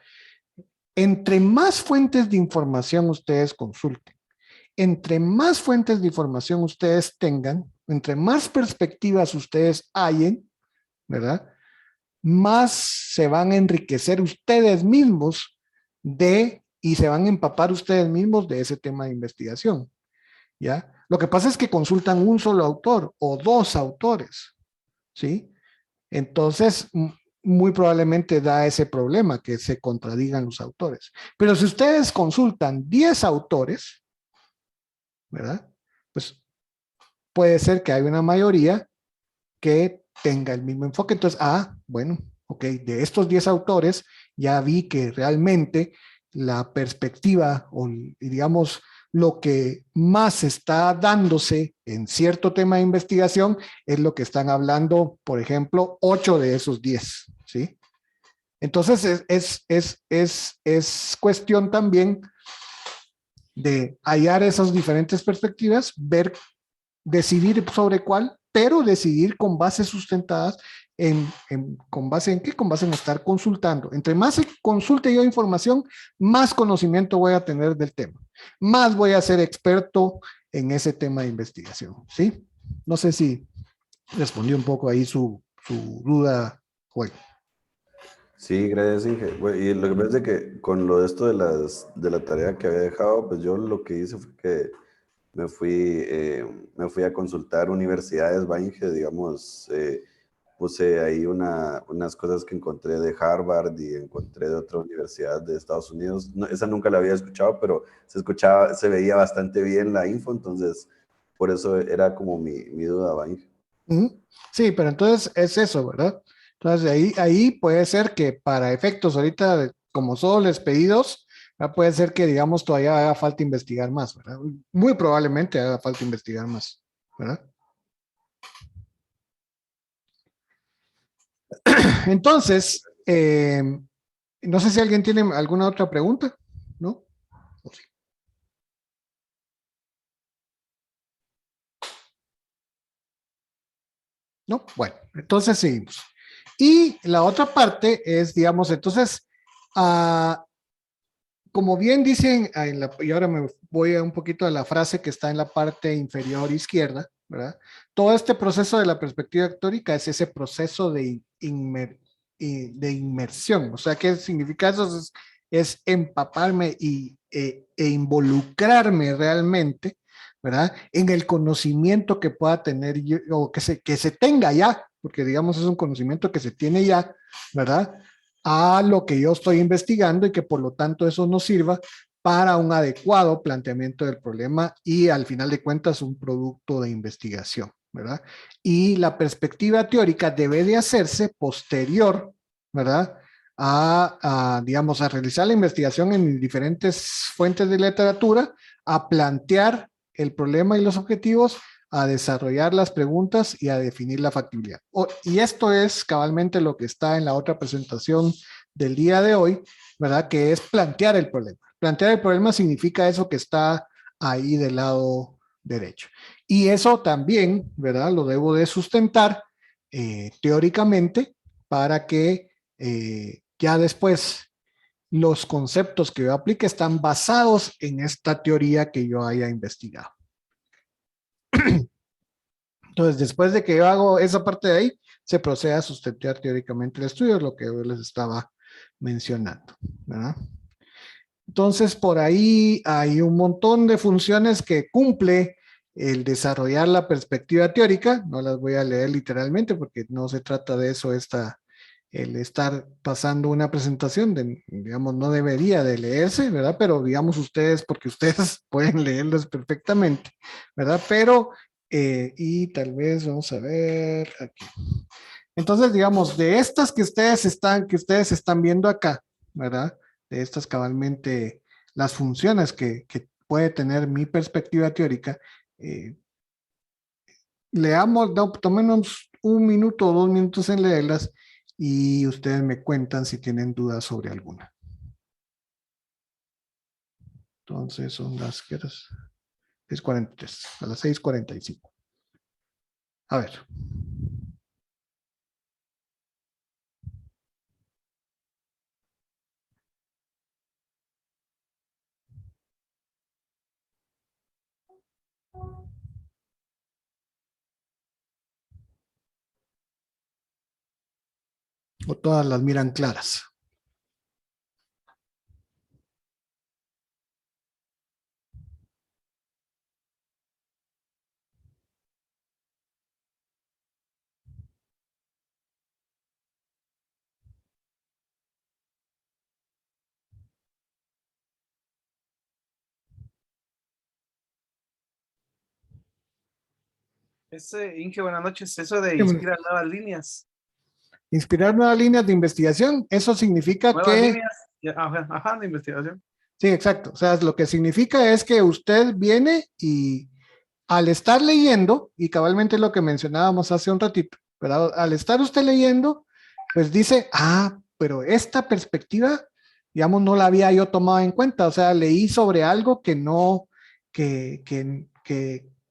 Entre más fuentes de información ustedes consulten, entre más fuentes de información ustedes tengan, entre más perspectivas ustedes hallen, ¿verdad? Más se van a enriquecer ustedes mismos y se van a empapar ustedes mismos de ese tema de investigación, ¿ya? Lo que pasa es que consultan un solo autor o dos autores, ¿sí? Entonces, muy probablemente da ese problema que se contradigan los autores. Pero si ustedes consultan 10 autores, ¿verdad? Pues puede ser que haya una mayoría que tenga el mismo enfoque. Entonces, bueno, ok, de estos 10 autores ya vi que realmente la perspectiva o digamos lo que más está dándose en cierto tema de investigación es lo que están hablando, por ejemplo, 8 de esos 10, ¿sí? Entonces es cuestión también de hallar esas diferentes perspectivas, ver, decidir sobre cuál pero decidir con bases sustentadas ¿con base en qué? Con base en estar consultando. Entre más consulte yo información, más conocimiento voy a tener del tema. Más voy a ser experto en ese tema de investigación, ¿sí? No sé si respondí un poco ahí su duda, Joel. Sí, gracias, Inge. Bueno, y lo que pasa es que con lo de esto de la tarea que había dejado, pues yo lo que hice fue que me fui a consultar universidades, va, Inge, digamos, puse ahí unas cosas que encontré de Harvard y encontré de otra universidad de Estados Unidos. No, esa nunca la había escuchado, pero se veía bastante bien la info, entonces por eso era como mi duda, ¿va, Inge? Sí, pero entonces es eso, ¿verdad? Entonces ahí puede ser que para efectos ahorita, como solo les pedidos, puede ser que digamos todavía haga falta investigar más, ¿verdad? Muy probablemente haga falta investigar más, ¿verdad? Entonces, no sé si alguien tiene alguna otra pregunta, ¿no? ¿O sí? No, bueno, entonces seguimos. Y la otra parte es, digamos, entonces, como bien dicen, y ahora me voy a un poquito a la frase que está en la parte inferior izquierda, ¿verdad? Todo este proceso de la perspectiva teórica es ese proceso de inmersión. O sea, ¿qué significa eso? Es empaparme e involucrarme realmente, ¿verdad? En el conocimiento que pueda tener yo, o que se tenga ya, porque digamos es un conocimiento que se tiene ya, ¿verdad? A lo que yo estoy investigando y que por lo tanto eso nos sirva para un adecuado planteamiento del problema y al final de cuentas un producto de investigación, ¿verdad? Y la perspectiva teórica debe de hacerse posterior, ¿verdad? Digamos, a realizar la investigación en diferentes fuentes de literatura, a plantear el problema y los objetivos, a desarrollar las preguntas y a definir la factibilidad. Y esto es cabalmente lo que está en la otra presentación del día de hoy, ¿verdad? Que es plantear el problema. Plantear el problema significa eso que está ahí del lado derecho. Y eso también, ¿verdad? Lo debo de sustentar teóricamente para que ya después los conceptos que yo aplique están basados en esta teoría que yo haya investigado. Entonces, después de que yo hago esa parte de ahí, se procede a sustentar teóricamente el estudio, lo que yo les estaba mencionando, ¿verdad? Entonces, por ahí hay un montón de funciones que cumple el desarrollar la perspectiva teórica. No las voy a leer literalmente porque no se trata de eso, el estar pasando una presentación, digamos, no debería de leerse, ¿verdad? Pero digamos ustedes, porque ustedes pueden leerlas perfectamente, ¿verdad? Pero y tal vez vamos a ver aquí. Entonces, digamos, de estas que ustedes están viendo acá, ¿verdad? De estas cabalmente las funciones que puede tener mi perspectiva teórica, tomemos un minuto o 2 minutos en leerlas y ustedes me cuentan si tienen dudas sobre alguna. Entonces son las 6:43, a las 6:45. A ver. O todas las miran claras. Inge, buenas noches. Eso de inspirar nuevas líneas. Inspirar nuevas líneas de investigación, eso significa Nuevas que... líneas, ajá, de investigación. Sí, exacto. O sea, lo que significa es que usted viene y al estar leyendo, y cabalmente lo que mencionábamos hace un ratito, pero al estar usted leyendo, pues dice, pero esta perspectiva, digamos, no la había yo tomado en cuenta. O sea, leí sobre algo que no, que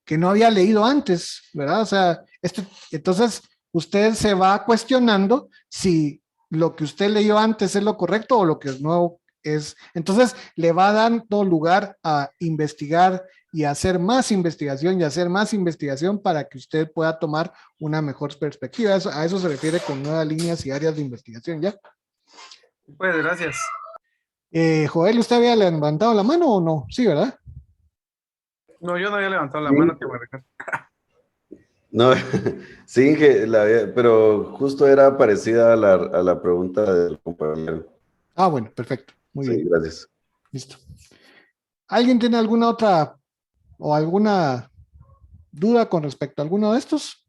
que no había leído antes, ¿verdad? O sea, entonces usted se va cuestionando si lo que usted leyó antes es lo correcto o lo que es nuevo es. Entonces le va dando lugar a investigar y hacer más investigación y hacer más investigación para que usted pueda tomar una mejor perspectiva. A eso se refiere con nuevas líneas y áreas de investigación, ¿ya? Pues gracias. Joel, ¿usted había levantado la mano o no? Sí, ¿verdad? No, yo no había levantado la Sí. mano que me recuerdo. No, sí, pero justo era parecida a la pregunta del compañero. Ah, bueno, perfecto. Muy Sí, bien. gracias. Listo. ¿Alguien tiene alguna otra o alguna duda con respecto a alguno de estos?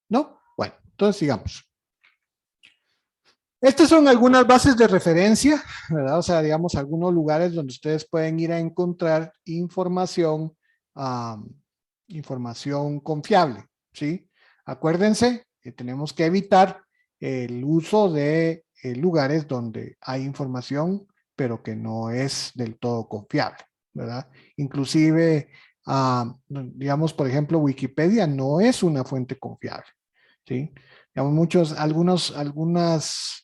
¿No? Bueno, entonces sigamos. Estas son algunas bases de referencia, ¿verdad? O sea, digamos, algunos lugares donde ustedes pueden ir a encontrar información, información confiable, ¿sí? Acuérdense que tenemos que evitar el uso de lugares donde hay información, pero que no es del todo confiable, ¿verdad? Inclusive, digamos, por ejemplo, Wikipedia no es una fuente confiable, ¿sí? Digamos, algunas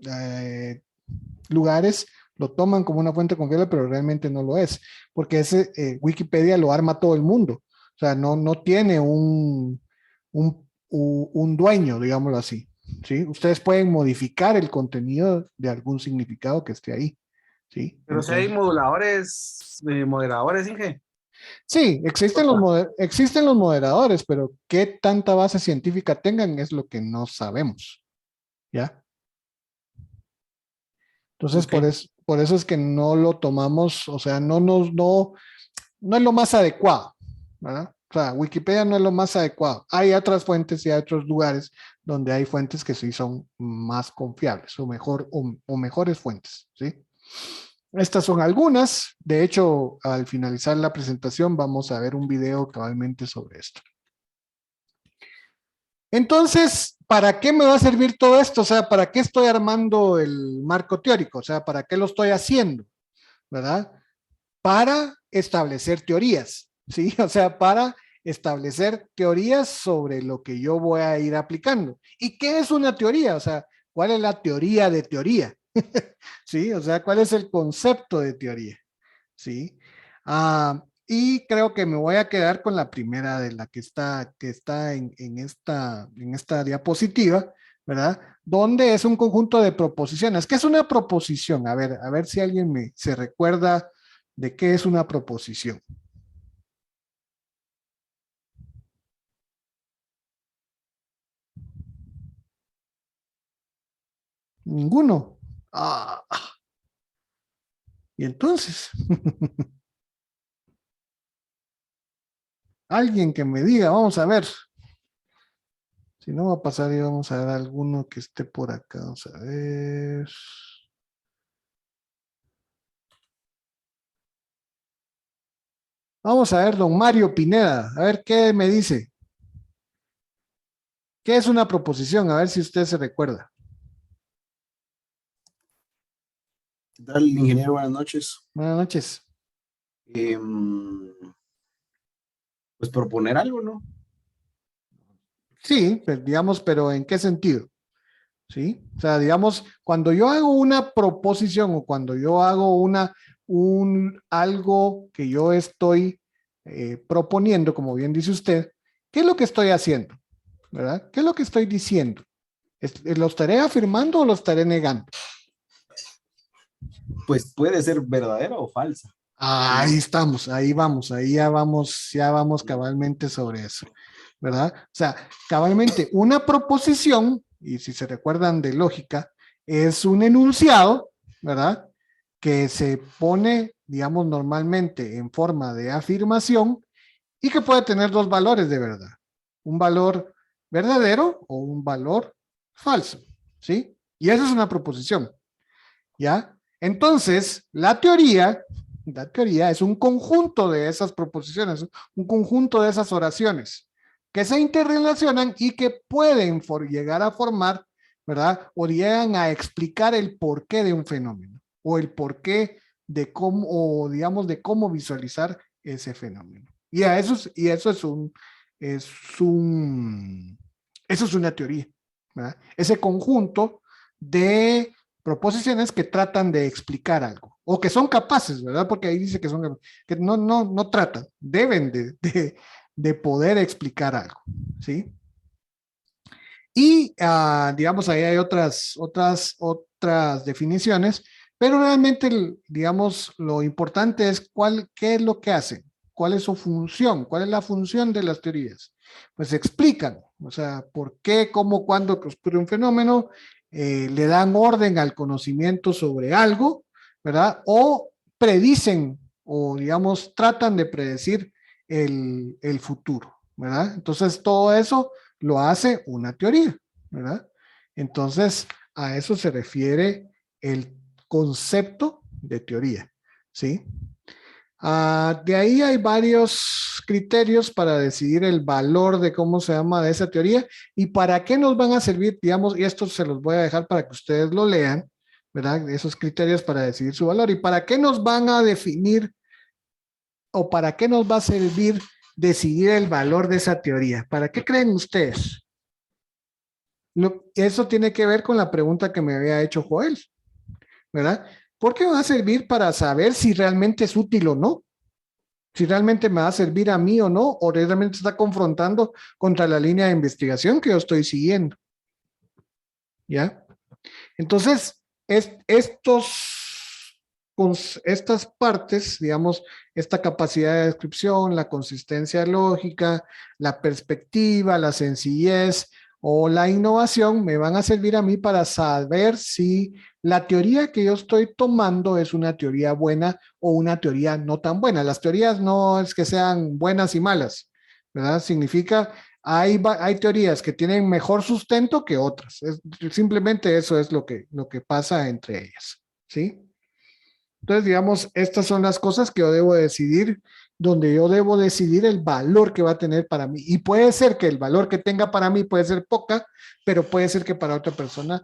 eh, lugares lo toman como una fuente confiable, pero realmente no lo es, porque Wikipedia lo arma todo el mundo, o sea, no tiene un dueño, digámoslo así, ¿sí? Ustedes pueden modificar el contenido de algún significado que esté ahí, ¿sí? Pero si hay moduladores, moderadores, Inge. Sí, existen los moderadores, pero qué tanta base científica tengan es lo que no sabemos, ¿ya? Entonces, Ok. por eso es que no lo tomamos, o sea, no es lo más adecuado, ¿verdad? O sea, Wikipedia no es lo más adecuado. Hay otras fuentes y hay otros lugares donde hay fuentes que sí son más confiables o mejores fuentes, ¿sí? Estas son algunas. De hecho, al finalizar la presentación vamos a ver un video cabalmente sobre esto. Entonces, ¿para qué me va a servir todo esto? O sea, ¿para qué estoy armando el marco teórico? O sea, ¿para qué lo estoy haciendo? ¿Verdad? Para establecer teorías, ¿sí? O sea, para establecer teorías sobre lo que yo voy a ir aplicando. ¿Y qué es una teoría? O sea, ¿cuál es la teoría de teoría? ¿Sí? O sea, ¿cuál es el concepto de teoría? ¿Sí? Y creo que me voy a quedar con la primera de la que está en esta diapositiva, ¿verdad? Donde es un conjunto de proposiciones. ¿Qué es una proposición? A ver si alguien se recuerda de qué es una proposición. Ninguno. Ah, y entonces, alguien que me diga, vamos a ver. Si no va a pasar y vamos a ver alguno que esté por acá. Vamos a ver. Vamos a ver, don Mario Pineda, a ver qué me dice. ¿Qué es una proposición? A ver si usted se recuerda. ¿Qué tal, ingeniero? Buenas noches. Buenas noches. Pues proponer algo, ¿no? Sí, pues, digamos, pero ¿en qué sentido? ¿Sí? O sea, digamos, cuando yo hago una proposición o cuando yo hago algo que yo estoy proponiendo, como bien dice usted, ¿qué es lo que estoy haciendo? ¿Verdad? ¿Qué es lo que estoy diciendo? ¿Lo estaré afirmando o lo estaré negando? Pues puede ser verdadera o falsa. Ahí estamos, ahí ya vamos cabalmente sobre eso, ¿verdad? O sea, cabalmente una proposición, y si se recuerdan de lógica, es un enunciado, ¿verdad? Que se pone, digamos, normalmente en forma de afirmación y que puede tener dos valores de verdad, un valor verdadero o un valor falso, ¿sí? Y eso es una proposición, ¿ya? Entonces, la teoría es un conjunto de esas proposiciones, un conjunto de esas oraciones que se interrelacionan y que pueden llegar a formar, ¿verdad? O llegan a explicar el porqué de un fenómeno o el porqué de cómo, o digamos, de cómo visualizar ese fenómeno. Y eso es una teoría, ¿verdad? Ese conjunto de proposiciones que tratan de explicar algo, o que son capaces, ¿verdad? Porque ahí dice que que no tratan, deben de poder explicar algo, ¿sí? Y, digamos, ahí hay otras definiciones, pero realmente, digamos, lo importante es qué es lo que hacen, cuál es su función, cuál es la función de las teorías. Pues explican, o sea, por qué, cómo, cuándo ocurre un fenómeno, le dan orden al conocimiento sobre algo, ¿verdad? O predicen, o digamos, tratan de predecir el futuro, ¿verdad? Entonces, todo eso lo hace una teoría, ¿verdad? Entonces, a eso se refiere el concepto de teoría, ¿sí? De ahí hay varios criterios para decidir el valor de cómo se llama de esa teoría y para qué nos van a servir, digamos, y esto se los voy a dejar para que ustedes lo lean, ¿verdad? Esos criterios para decidir su valor y para qué nos van a definir o para qué nos va a servir decidir el valor de esa teoría. ¿Para qué creen ustedes? Eso tiene que ver con la pregunta que me había hecho Joel, ¿verdad? ¿Por qué va a servir para saber si realmente es útil o no? Si realmente me va a servir a mí o no, o realmente está confrontando contra la línea de investigación que yo estoy siguiendo. ¿Ya? Entonces, estas partes, digamos, esta capacidad de descripción, la consistencia lógica, la perspectiva, la sencillez o la innovación me van a servir a mí para saber si la teoría que yo estoy tomando es una teoría buena o una teoría no tan buena. Las teorías no es que sean buenas y malas, ¿verdad? Significa hay teorías que tienen mejor sustento que otras. Simplemente eso es lo que pasa entre ellas, ¿sí? Entonces, digamos, estas son las cosas que yo debo decidir, donde yo debo decidir el valor que va a tener para mí. Y puede ser que el valor que tenga para mí puede ser poca, pero puede ser que para otra persona,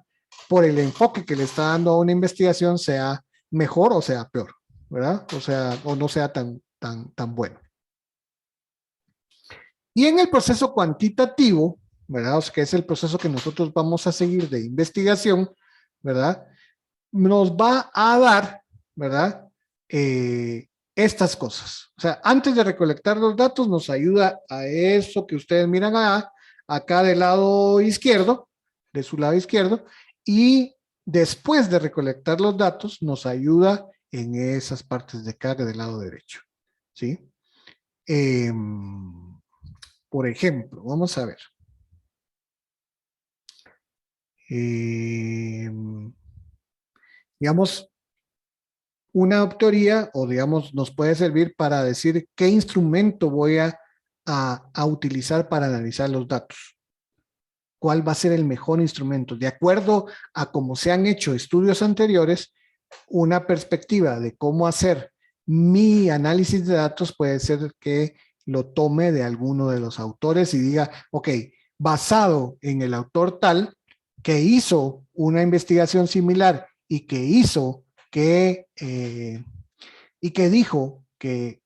por el enfoque que le está dando a una investigación, sea mejor o sea peor, ¿verdad? O sea, o no sea tan bueno. Y en el proceso cuantitativo, ¿verdad? O sea, que es el proceso que nosotros vamos a seguir de investigación, ¿verdad? Nos va a dar, ¿verdad? Estas cosas. O sea, antes de recolectar los datos, nos ayuda a eso que ustedes miran acá del lado izquierdo, de su lado izquierdo, y después de recolectar los datos, nos ayuda en esas partes de acá del lado derecho, ¿sí? Por ejemplo, vamos a ver. Digamos, una teoría, o digamos, nos puede servir para decir qué instrumento voy a utilizar para analizar los datos. ¿Cuál va a ser el mejor instrumento? De acuerdo a cómo se han hecho estudios anteriores, una perspectiva de cómo hacer mi análisis de datos puede ser que lo tome de alguno de los autores y diga, ok, basado en el autor tal, que hizo una investigación similar y que hizo y que dijo que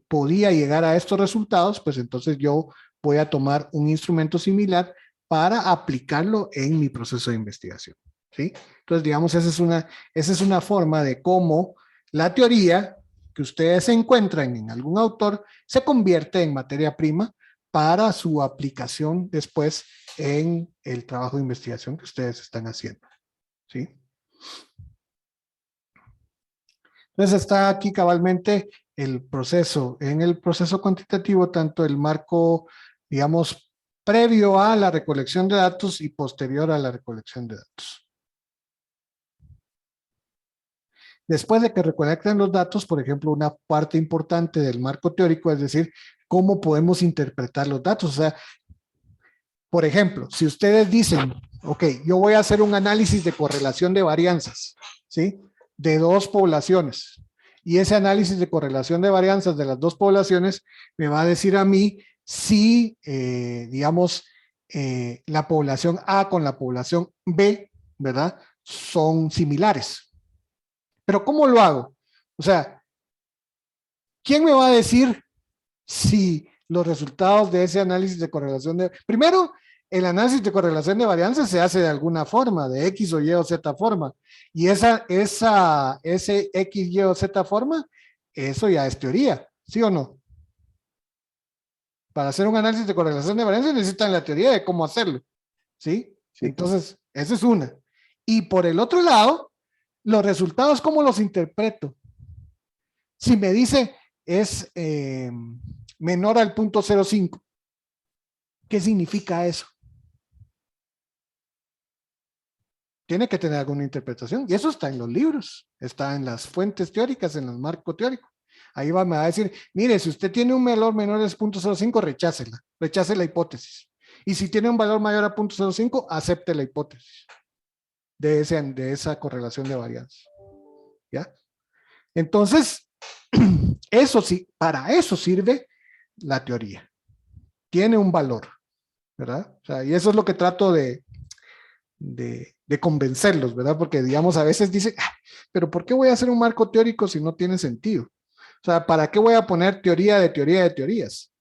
podía llegar a estos resultados, pues entonces yo voy a tomar un instrumento similar para aplicarlo en mi proceso de investigación, ¿sí? Entonces, digamos, esa es una forma de cómo la teoría que ustedes encuentran en algún autor se convierte en materia prima para su aplicación después en el trabajo de investigación que ustedes están haciendo, ¿sí? Entonces está aquí cabalmente el proceso. En el proceso cuantitativo, tanto el marco, digamos, previo a la recolección de datos y posterior a la recolección de datos. Después de que recolecten los datos, por ejemplo, una parte importante del marco teórico es decir, cómo podemos interpretar los datos. O sea, por ejemplo, si ustedes dicen, ok, yo voy a hacer un análisis de correlación de varianzas, ¿sí? De dos poblaciones. Y ese análisis de correlación de varianzas de las dos poblaciones me va a decir a mí si, digamos, la población A con la población B, ¿verdad? Son similares. Pero ¿cómo lo hago? O sea, ¿quién me va a decir si los resultados de ese análisis de correlación de... Primero, el análisis de correlación de varianza se hace de alguna forma, de X o Y o Z forma. Y ese X, Y o Z forma, eso ya es teoría, ¿sí o no? Para hacer un análisis de correlación de varianza necesitan la teoría de cómo hacerlo, ¿sí? Entonces, esa es una. Y por el otro lado, los resultados, ¿cómo los interpreto? Si me dice es menor al 0.05, ¿qué significa eso? Tiene que tener alguna interpretación. Y eso está en los libros, está en las fuentes teóricas, en el marco teórico. Ahí me va a decir, mire, si usted tiene un valor menor al 0.05, rechace la hipótesis. Y si tiene un valor mayor a 0.05, acepte la hipótesis de esa correlación de varianza. ¿Ya? Entonces, eso sí, para eso sirve la teoría. Tiene un valor, ¿verdad? O sea, y eso es lo que trato de convencerlos, ¿verdad? Porque, digamos, a veces dicen, pero ¿por qué voy a hacer un marco teórico si no tiene sentido? O sea, ¿para qué voy a poner teoría de teorías?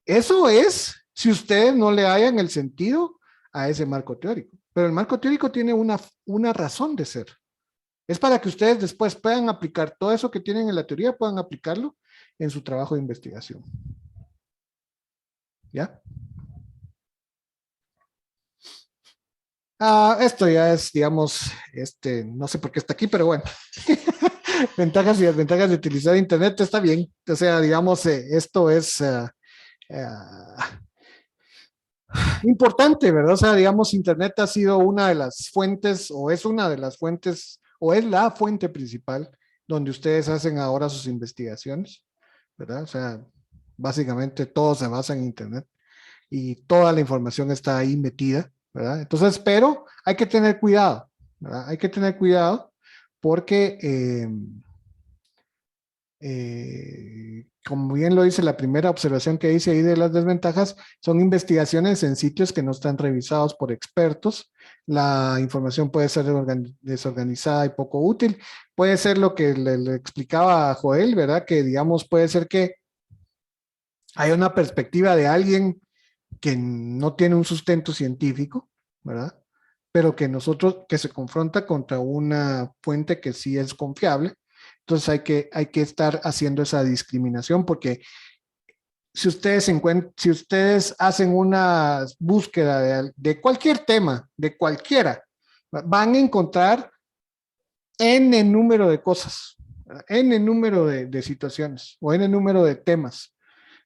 Eso es si ustedes no le hallan el sentido a ese marco teórico. Pero el marco teórico tiene una razón de ser. Es para que ustedes después puedan aplicar todo eso que tienen en la teoría, puedan aplicarlo en su trabajo de investigación. ¿Ya? Esto ya es, digamos, no sé por qué está aquí, pero bueno. Ventajas y desventajas de utilizar Internet, está bien. O sea, digamos, esto es importante, ¿verdad? O sea, digamos, Internet ha sido una de las fuentes, o es una de las fuentes, o es la fuente principal donde ustedes hacen ahora sus investigaciones, ¿verdad? O sea, básicamente todo se basa en Internet y toda la información está ahí metida, ¿verdad? Entonces, pero hay que tener cuidado, ¿verdad? Hay que tener cuidado porque, como bien lo dice la primera observación que hice ahí de las desventajas, son investigaciones en sitios que no están revisados por expertos. La información puede ser desorganizada y poco útil. Puede ser lo que le explicaba a Joel, ¿verdad? Que, digamos, puede ser que hay una perspectiva de alguien que no tiene un sustento científico, ¿verdad? Pero que se confronta contra una fuente que sí es confiable. Entonces hay que estar haciendo esa discriminación porque si ustedes hacen una búsqueda de cualquier tema, de cualquiera, van a encontrar N número de cosas, N número de situaciones o N número de temas,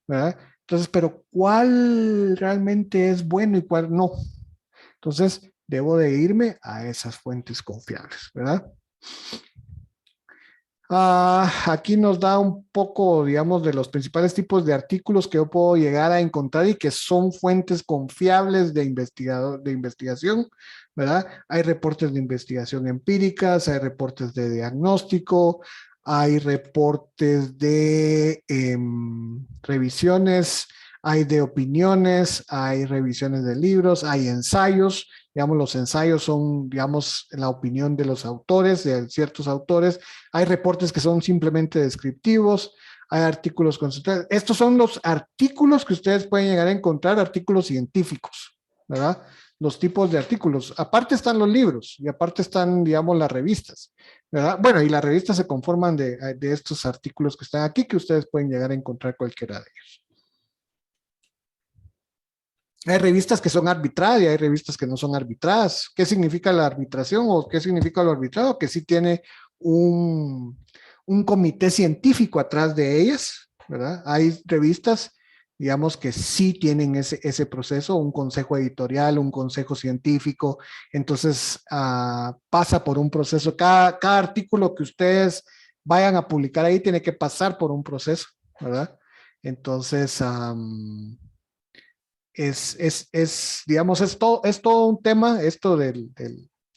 ¿verdad? Entonces, pero ¿cuál realmente es bueno y cuál no? Entonces, debo de irme a esas fuentes confiables, ¿verdad? Aquí nos da un poco, digamos, de los principales tipos de artículos que yo puedo llegar a encontrar y que son fuentes confiables de investigación, ¿verdad? Hay reportes de investigación empíricas, hay reportes de diagnóstico, hay reportes de revisiones, hay de opiniones, hay revisiones de libros, hay ensayos. Digamos, los ensayos son, digamos, la opinión de los autores, de ciertos autores. Hay reportes que son simplemente descriptivos, hay artículos conceptuales. Estos son los artículos que ustedes pueden llegar a encontrar, artículos científicos, ¿verdad? Los tipos de artículos. Aparte están los libros y aparte están, digamos, las revistas, ¿verdad? Bueno, y las revistas se conforman de estos artículos que están aquí, que ustedes pueden llegar a encontrar cualquiera de ellos. Hay revistas que son arbitradas y hay revistas que no son arbitradas. ¿Qué significa la arbitración o qué significa lo arbitrado? Que sí tiene un comité científico atrás de ellas, ¿verdad? Hay revistas, digamos, que sí tienen ese proceso, un consejo editorial, un consejo científico, entonces pasa por un proceso. Cada artículo que ustedes vayan a publicar ahí tiene que pasar por un proceso, ¿verdad? Entonces, digamos, es todo un tema esto de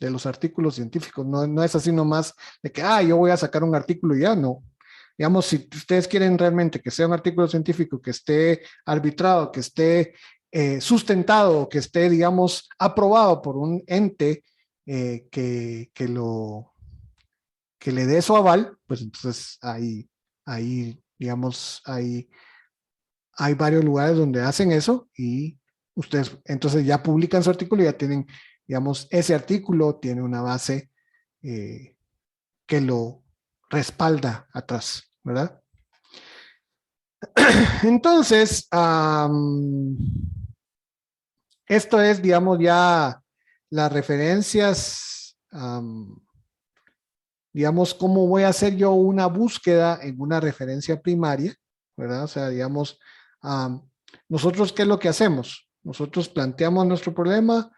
los artículos científicos. No es así nomás de que, yo voy a sacar un artículo y ya, no. Digamos, si ustedes quieren realmente que sea un artículo científico que esté arbitrado, que esté sustentado, que esté, digamos, aprobado por un ente que que le dé su aval, pues entonces digamos, hay varios lugares donde hacen eso y ustedes entonces ya publican su artículo y ya tienen, digamos, ese artículo tiene una base que lo respalda atrás, ¿verdad? Entonces, esto es, digamos, ya las referencias, digamos, cómo voy a hacer yo una búsqueda en una referencia primaria, ¿verdad? O sea, digamos, nosotros, ¿qué es lo que hacemos? Nosotros planteamos nuestro problema,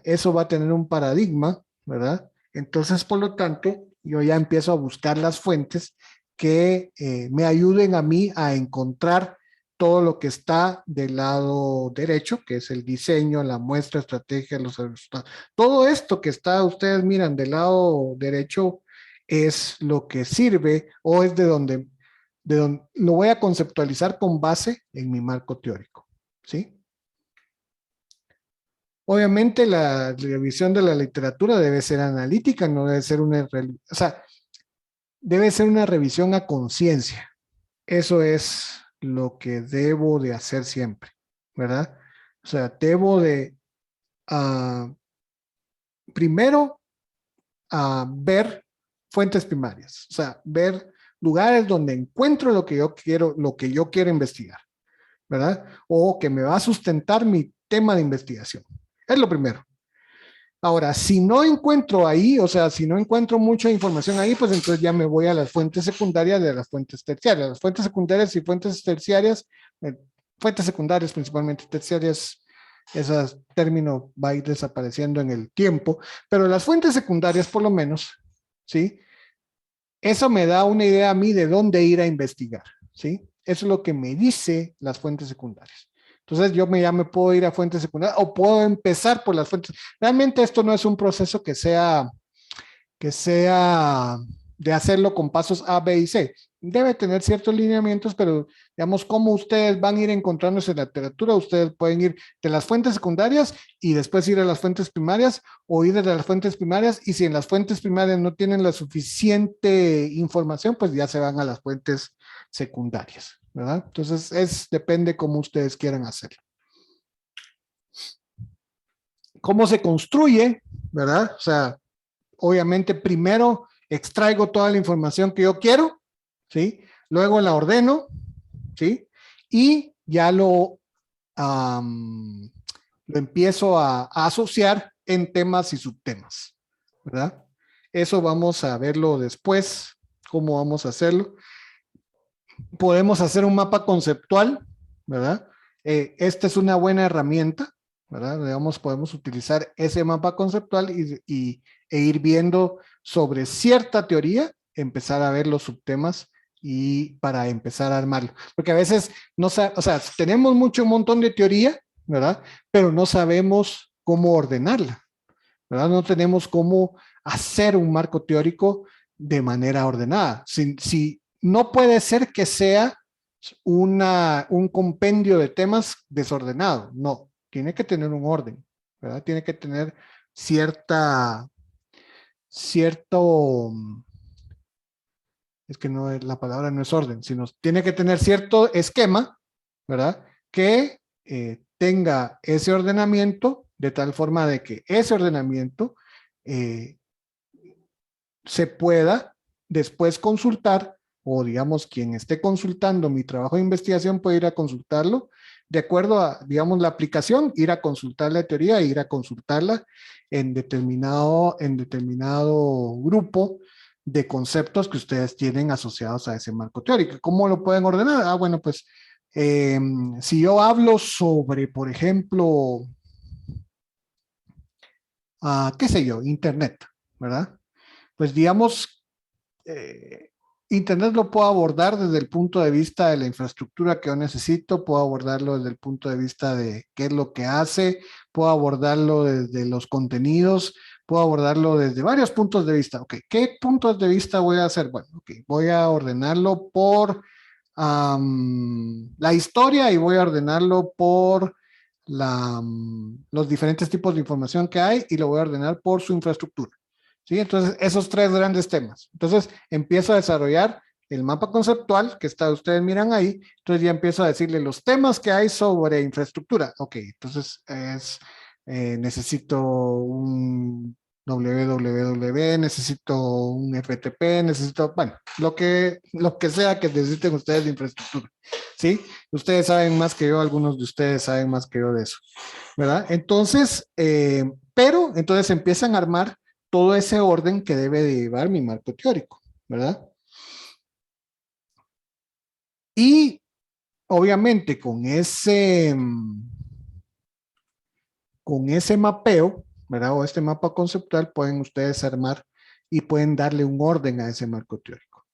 eso va a tener un paradigma, ¿verdad? Entonces, por lo tanto, yo ya empiezo a buscar las fuentes que me ayuden a mí a encontrar todo lo que está del lado derecho, que es el diseño, la muestra, estrategia, los resultados. Todo esto que está, ustedes miran del lado derecho, es lo que sirve o es de donde lo voy a conceptualizar con base en mi marco teórico, ¿sí? Obviamente la revisión de la literatura debe ser analítica, no debe ser o sea, debe ser una revisión a conciencia. Eso es lo que debo de hacer siempre, ¿verdad? O sea, debo de primero ver fuentes primarias, o sea, ver lugares donde encuentro lo que yo quiero investigar, ¿verdad? O que me va a sustentar mi tema de investigación. Es lo primero. Ahora, si no encuentro ahí, o sea, si no encuentro mucha información ahí, pues entonces ya me voy a las fuentes secundarias de las fuentes terciarias. Las fuentes secundarias y fuentes terciarias, fuentes secundarias principalmente, terciarias, ese término va a ir desapareciendo en el tiempo, pero las fuentes secundarias por lo menos, ¿sí? Eso me da una idea a mí de dónde ir a investigar, ¿sí? Eso es lo que me dice las fuentes secundarias. Entonces yo ya me puedo ir a fuentes secundarias o puedo empezar por las fuentes. Realmente esto no es un proceso que sea de hacerlo con pasos A, B y C. Debe tener ciertos lineamientos, pero digamos, cómo ustedes van a ir encontrándose en la literatura, ustedes pueden ir de las fuentes secundarias y después ir a las fuentes primarias o ir de las fuentes primarias y si en las fuentes primarias no tienen la suficiente información, pues ya se van a las fuentes secundarias, ¿verdad? Entonces, depende cómo ustedes quieran hacerlo. ¿Cómo se construye, verdad? O sea, obviamente primero extraigo toda la información que yo quiero, ¿sí? Luego la ordeno, ¿sí? Y ya lo empiezo a asociar en temas y subtemas, ¿verdad? Eso vamos a verlo después, cómo vamos a hacerlo. Podemos hacer un mapa conceptual, ¿verdad? Esta es una buena herramienta, ¿verdad? Digamos, podemos utilizar ese mapa conceptual e ir viendo sobre cierta teoría, empezar a ver los subtemas y para empezar a armarlo. Porque a veces, o sea, tenemos un montón de teoría, ¿verdad? Pero no sabemos cómo ordenarla, ¿verdad? No tenemos cómo hacer un marco teórico de manera ordenada. Si no puede ser que sea un compendio de temas desordenado, no, tiene que tener un orden, ¿verdad? Tiene que tener cierto, es que no, la palabra no es orden, sino tiene que tener cierto esquema, ¿verdad? Que tenga ese ordenamiento de tal forma de que ese ordenamiento se pueda después consultar o digamos quien esté consultando mi trabajo de investigación puede ir a consultarlo de acuerdo a, digamos, la aplicación, ir a consultar la teoría e ir a consultarla en determinado grupo de conceptos que ustedes tienen asociados a ese marco teórico. ¿Cómo lo pueden ordenar? Bueno, pues si yo hablo sobre, por ejemplo, qué sé yo, Internet, ¿verdad? Pues digamos, Internet lo puedo abordar desde el punto de vista de la infraestructura que yo necesito, puedo abordarlo desde el punto de vista de qué es lo que hace, puedo abordarlo desde los contenidos, puedo abordarlo desde varios puntos de vista. Ok, ¿qué puntos de vista voy a hacer? Bueno, okay, voy a ordenarlo por la historia y voy a ordenarlo por los diferentes tipos de información que hay y lo voy a ordenar por su infraestructura. ¿sí? Entonces, esos tres grandes temas. Entonces, empiezo a desarrollar el mapa conceptual que ustedes miran ahí. Entonces, ya empiezo a decirle los temas que hay sobre infraestructura. Ok, entonces, necesito un www, necesito un FTP, necesito, bueno, lo que sea que necesiten ustedes de infraestructura, ¿sí? Ustedes saben más que yo, algunos de ustedes saben más que yo de eso, ¿verdad? Entonces, pero entonces empiezan a armar todo ese orden que debe de llevar mi marco teórico, ¿verdad? Y obviamente con ese mapeo, ¿verdad? O este mapa conceptual, pueden ustedes armar y pueden darle un orden a ese marco teórico,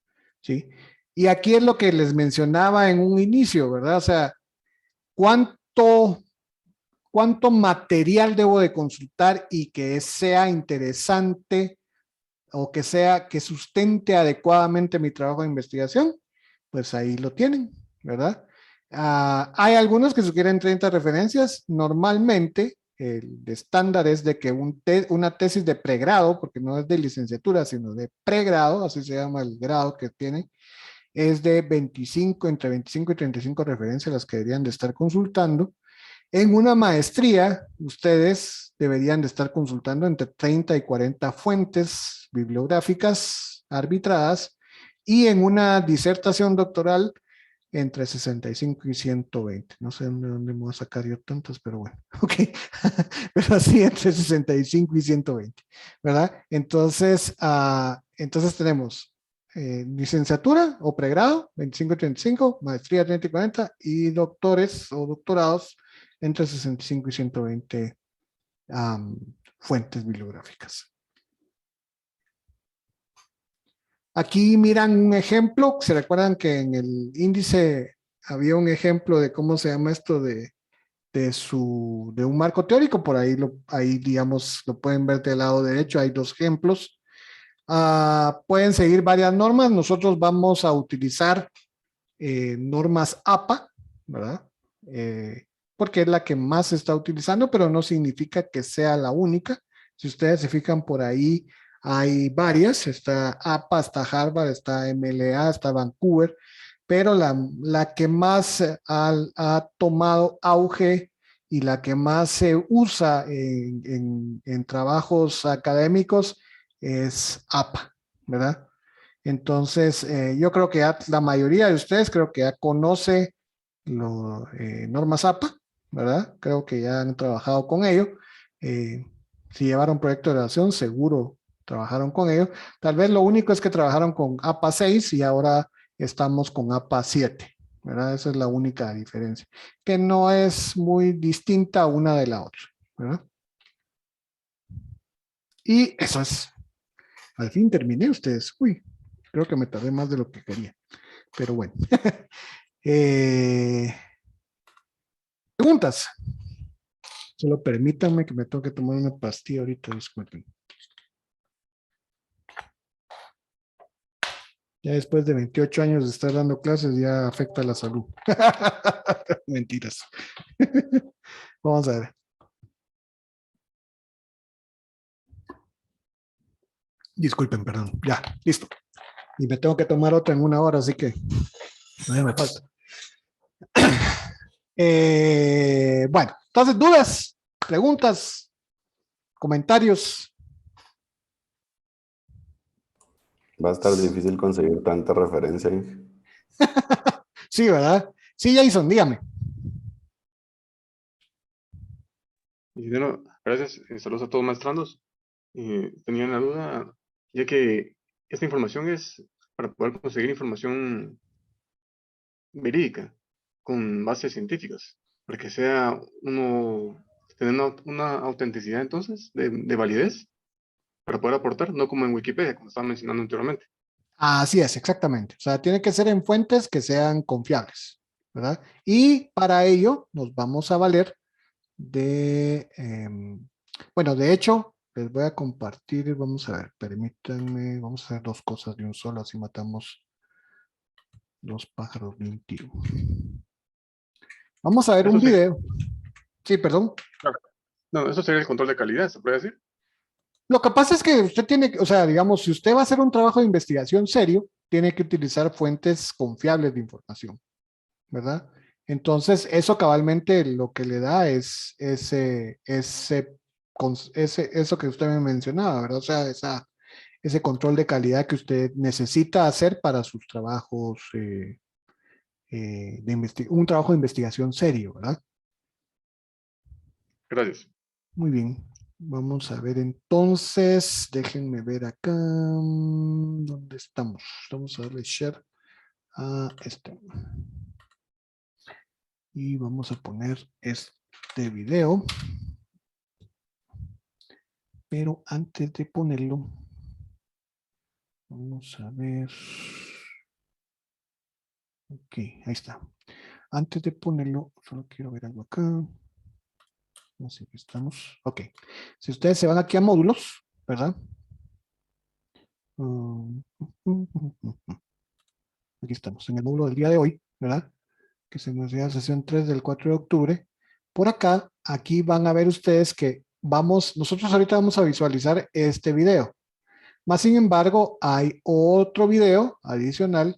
¿sí? Y aquí es lo que les mencionaba en un inicio, ¿verdad? O sea, ¿cuánto material debo de consultar y que sea interesante o que sustente adecuadamente mi trabajo de investigación? Pues ahí lo tienen, ¿verdad? Hay algunos que sugieren 30 referencias. Normalmente, el estándar es de que una tesis de pregrado, porque no es de licenciatura, sino de pregrado, así se llama el grado que tiene, es de 25, entre 25 y 35 referencias las que deberían de estar consultando. En una maestría, ustedes deberían de estar consultando entre 30 y 40 fuentes bibliográficas arbitradas, y en una disertación doctoral entre 65 y 120. No sé de dónde me voy a sacar yo tantas, pero bueno, ok. Pero así entre 65 y 120, ¿verdad? Entonces, entonces tenemos licenciatura o pregrado, 25 y 35, maestría 30 y 40, y doctores o doctorados entre 65 y 120 fuentes bibliográficas. Aquí miran un ejemplo. ¿Se recuerdan que en el índice había un ejemplo de cómo se llama esto de un marco teórico? Por ahí, ahí digamos, lo pueden ver del lado derecho. Hay dos ejemplos. Pueden seguir varias normas. Nosotros vamos a utilizar normas APA, ¿verdad? Porque es la que más se está utilizando, pero no significa que sea la única. Si ustedes se fijan por ahí, hay varias. Está APA, está Harvard, está MLA, está Vancouver, pero la que más ha tomado auge y la que más se usa en trabajos académicos es APA, ¿verdad? Entonces, yo creo que ya la mayoría de ustedes creo que ya conoce normas APA, ¿verdad? Creo que ya han trabajado con ello. Si llevaron proyecto de graduación, seguro trabajaron con ello. Tal vez lo único es que trabajaron con APA 6 y ahora estamos con APA 7, ¿verdad? Esa es la única diferencia, que no es muy distinta una de la otra, ¿verdad? Y eso es. Al fin terminé ustedes. Uy, creo que me tardé más de lo que quería. Pero bueno. Preguntas. Solo permítanme que me tengo que tomar una pastilla ahorita, disculpen. Ya después de 28 años de estar dando clases, ya afecta la salud. Mentiras. Vamos a ver. Disculpen, perdón. Ya, listo. Y me tengo que tomar otra en 1 hora, así que no me falta. Bueno, entonces, dudas, preguntas, comentarios. Va a estar difícil conseguir tanta referencia. Sí, ¿verdad? Sí, Jason, dígame. Ingeniero, gracias. Saludos a todos maestrandos. Tenía una duda, ya que esta información es para poder conseguir información verídica, con bases científicas, para que sea tener una autenticidad entonces, de validez, para poder aportar, no como en Wikipedia, como estaba mencionando anteriormente. Así es, exactamente. O sea, tiene que ser en fuentes que sean confiables, ¿verdad? Y para ello nos vamos a valer bueno, de hecho, les voy a compartir, vamos a ver, permítanme, vamos a hacer 2 cosas de un solo, así matamos 2 pájaros de un tiro. Vamos a ver un video. Sí, perdón. Claro. No, eso sería el control de calidad, ¿se puede decir? Lo que pasa es que usted tiene, o sea, digamos, si usted va a hacer un trabajo de investigación serio, tiene que utilizar fuentes confiables de información, ¿verdad? Entonces, eso cabalmente lo que le da es eso que usted me mencionaba, ¿verdad? O sea, ese control de calidad que usted necesita hacer para sus trabajos un trabajo de investigación serio, ¿verdad? Gracias. Muy bien. Vamos a ver entonces, déjenme ver acá, ¿dónde estamos? Vamos a darle share a este. Y vamos a poner este video. Pero antes de ponerlo, vamos a ver. Ok, ahí está. Antes de ponerlo, solo quiero ver algo acá. Así que estamos. Ok. Si ustedes se van aquí a módulos, ¿verdad? Aquí estamos, en el módulo del día de hoy, ¿verdad? Que se nos dio la sesión 3 del 4 de octubre. Por acá, aquí van a ver ustedes que nosotros ahorita vamos a visualizar este video. Más sin embargo, hay otro video adicional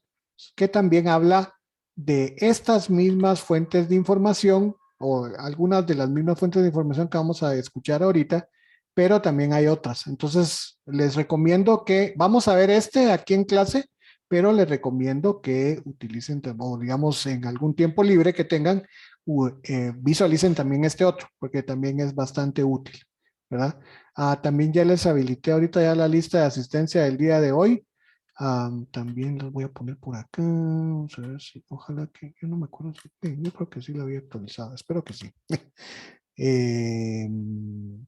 que también habla de estas mismas fuentes de información o algunas de las mismas fuentes de información que vamos a escuchar ahorita, pero también hay otras. Entonces, les recomiendo que, vamos a ver este aquí en clase, pero les recomiendo que utilicen, o digamos, en algún tiempo libre que tengan, visualicen también este otro, porque también es bastante útil, ¿verdad? También ya les habilité ahorita ya la lista de asistencia del día de hoy. También los voy a poner por acá. Vamos a ver si, ojalá que, yo no me acuerdo si, yo creo que sí la había actualizado, espero que sí.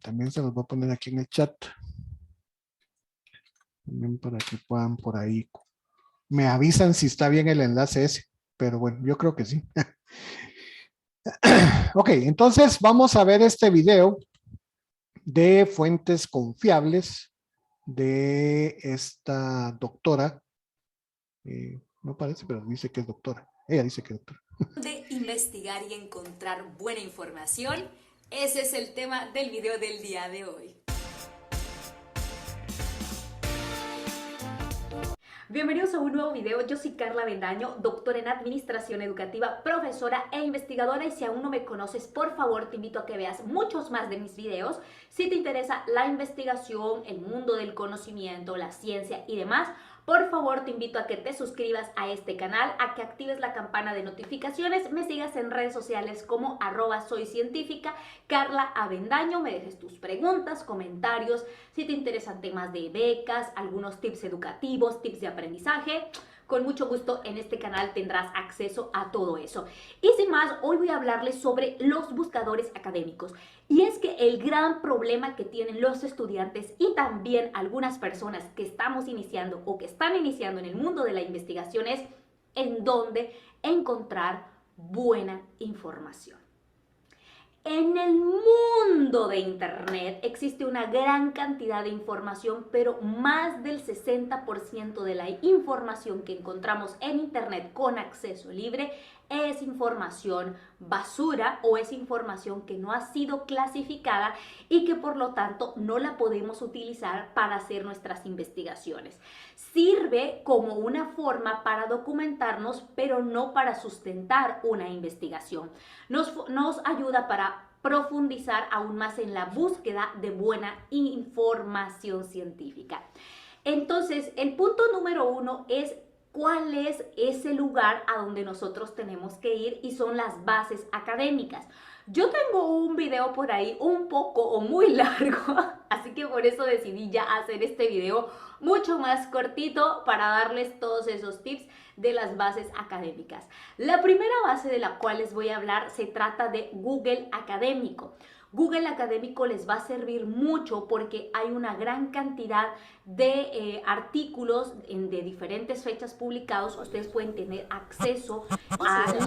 También se los voy a poner aquí en el chat. También para que puedan por ahí. Me avisan si está bien el enlace ese, pero bueno, yo creo que sí. Ok, entonces vamos a ver este video de fuentes confiables de esta doctora. No parece, pero dice que es doctora. Ella dice que es doctora. De investigar y encontrar buena información, ese es el tema del video del día de hoy. Bienvenidos a un nuevo video, yo soy Carla Avendaño, doctora en Administración Educativa, profesora e investigadora, y si aún no me conoces, por favor te invito a que veas muchos más de mis videos. Si te interesa la investigación, el mundo del conocimiento, la ciencia y demás, por favor te invito a que te suscribas a este canal, a que actives la campana de notificaciones, me sigas en redes sociales como @soycientífica, Carla Avendaño, me dejes tus preguntas, comentarios, si te interesan temas de becas, algunos tips educativos, tips de aprendizaje. Con mucho gusto en este canal tendrás acceso a todo eso. Y sin más, hoy voy a hablarles sobre los buscadores académicos. Y es que el gran problema que tienen los estudiantes y también algunas personas que estamos iniciando o que están iniciando en el mundo de la investigación es en dónde encontrar buena información. En el mundo de Internet existe una gran cantidad de información, pero más del 60% de la información que encontramos en Internet con acceso libre es información basura o es información que no ha sido clasificada y que por lo tanto no la podemos utilizar para hacer nuestras investigaciones. Sirve como una forma para documentarnos, pero no para sustentar una investigación. Nos ayuda para profundizar aún más en la búsqueda de buena información científica. Entonces, el punto número 1 es cuál es ese lugar a donde nosotros tenemos que ir, y son las bases académicas. Yo tengo un video por ahí un poco o muy largo, así que por eso decidí ya hacer este video mucho más cortito para darles todos esos tips de las bases académicas. La primera base de la cual les voy a hablar se trata de Google Académico. Google Académico les va a servir mucho porque hay una gran cantidad de artículos de diferentes fechas publicados. Ustedes pueden tener acceso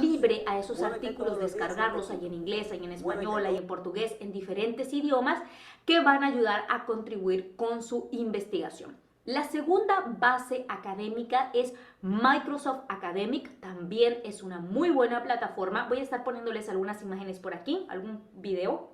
libre a esos artículos, descargarlos. Hay en inglés, hay en español, hay en portugués, en diferentes idiomas que van a ayudar a contribuir con su investigación. La segunda base académica es Microsoft Academic, también es una muy buena plataforma. Voy a estar poniéndoles algunas imágenes por aquí, algún video,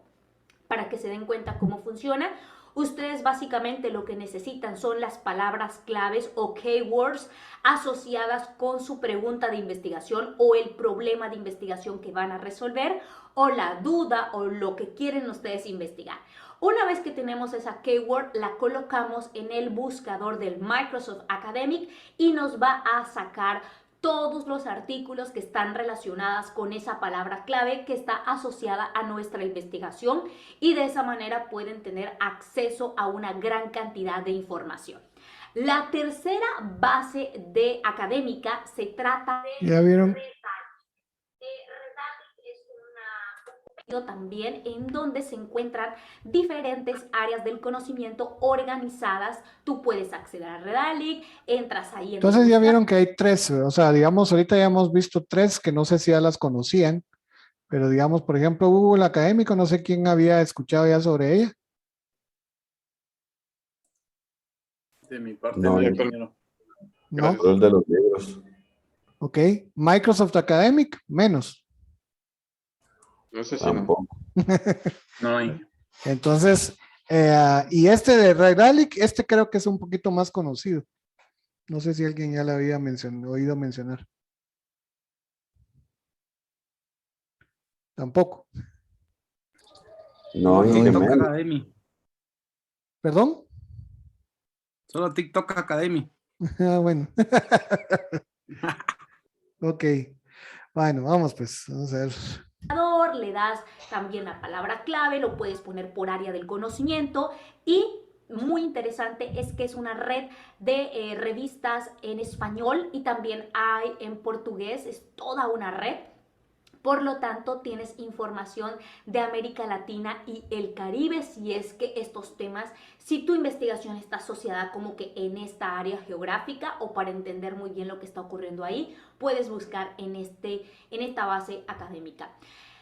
para que se den cuenta cómo funciona. Ustedes básicamente lo que necesitan son las palabras claves o keywords asociadas con su pregunta de investigación o el problema de investigación que van a resolver o la duda o lo que quieren ustedes investigar. Una vez que tenemos esa keyword, la colocamos en el buscador del Microsoft Academic y nos va a sacar todos los artículos que están relacionados con esa palabra clave que está asociada a nuestra investigación, y de esa manera pueden tener acceso a una gran cantidad de información. La tercera base de académica se trata de ¿Ya vieron? También en donde se encuentran diferentes áreas del conocimiento organizadas. Tú puedes acceder a Redalyc, entras ahí en Entonces ya vieron que hay tres, o sea, digamos, ahorita ya hemos visto tres que no sé si ya las conocían, pero digamos, por ejemplo, Google Académico, no sé quién había escuchado ya sobre ella. De mi parte, No, no, yo- ingeniero. ¿No? Solo el de los libros. Ok. Microsoft Academic, menos. No sé si no. Tampoco. No hay. Entonces, y este de Redalyc, este creo que es un poquito más conocido. No sé si alguien ya le había oído mencionar. Tampoco. No, ni que TikTok menos. Academy. ¿Perdón? Solo TikTok Academy. Ah, bueno. Ok. Bueno, vamos pues. Vamos a ver. Le das también la palabra clave, lo puedes poner por área del conocimiento, y muy interesante es que es una red de revistas en español y también hay en portugués, es toda una red. Por lo tanto, tienes información de América Latina y el Caribe, si es que estos temas, si tu investigación está asociada como que en esta área geográfica, o para entender muy bien lo que está ocurriendo ahí, puedes buscar en esta base académica.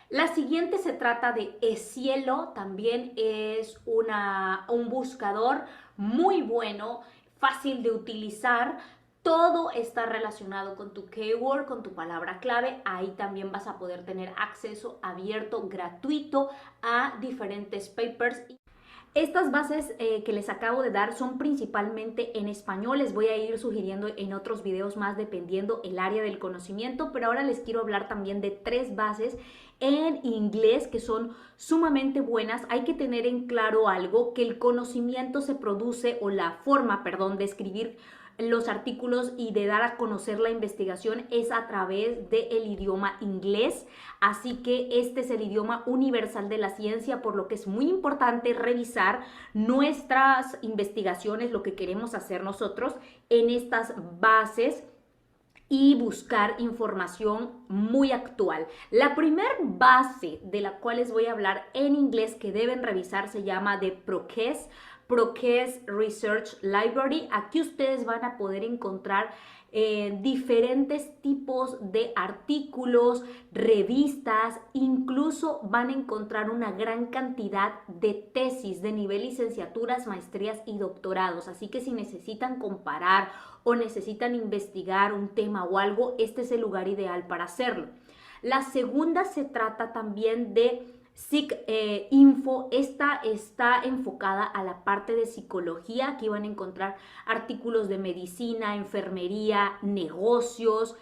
La siguiente se trata de eCielo, también es un buscador muy bueno, fácil de utilizar. Todo está relacionado con tu keyword, con tu palabra clave. Ahí también vas a poder tener acceso abierto, gratuito a diferentes papers. Estas bases que les acabo de dar son principalmente en español. Les voy a ir sugiriendo en otros videos más dependiendo el área del conocimiento, pero ahora les quiero hablar también de 3 bases en inglés que son sumamente buenas. Hay que tener en claro algo, que el conocimiento se produce, o la forma, perdón, de escribir los artículos y de dar a conocer la investigación es a través del idioma inglés, así que este es el idioma universal de la ciencia, por lo que es muy importante revisar nuestras investigaciones, lo que queremos hacer nosotros en estas bases y buscar información muy actual. La primera base de la cual les voy a hablar en inglés que deben revisar se llama The ProQuest Research Library. Aquí ustedes van a poder encontrar diferentes tipos de artículos, revistas, incluso van a encontrar una gran cantidad de tesis de nivel licenciaturas, maestrías y doctorados. Así que si necesitan comparar o necesitan investigar un tema o algo, este es el lugar ideal para hacerlo. La segunda se trata también de PsycInfo. Esta está enfocada a la parte de psicología. Aquí van a encontrar artículos de medicina, enfermería, negocios.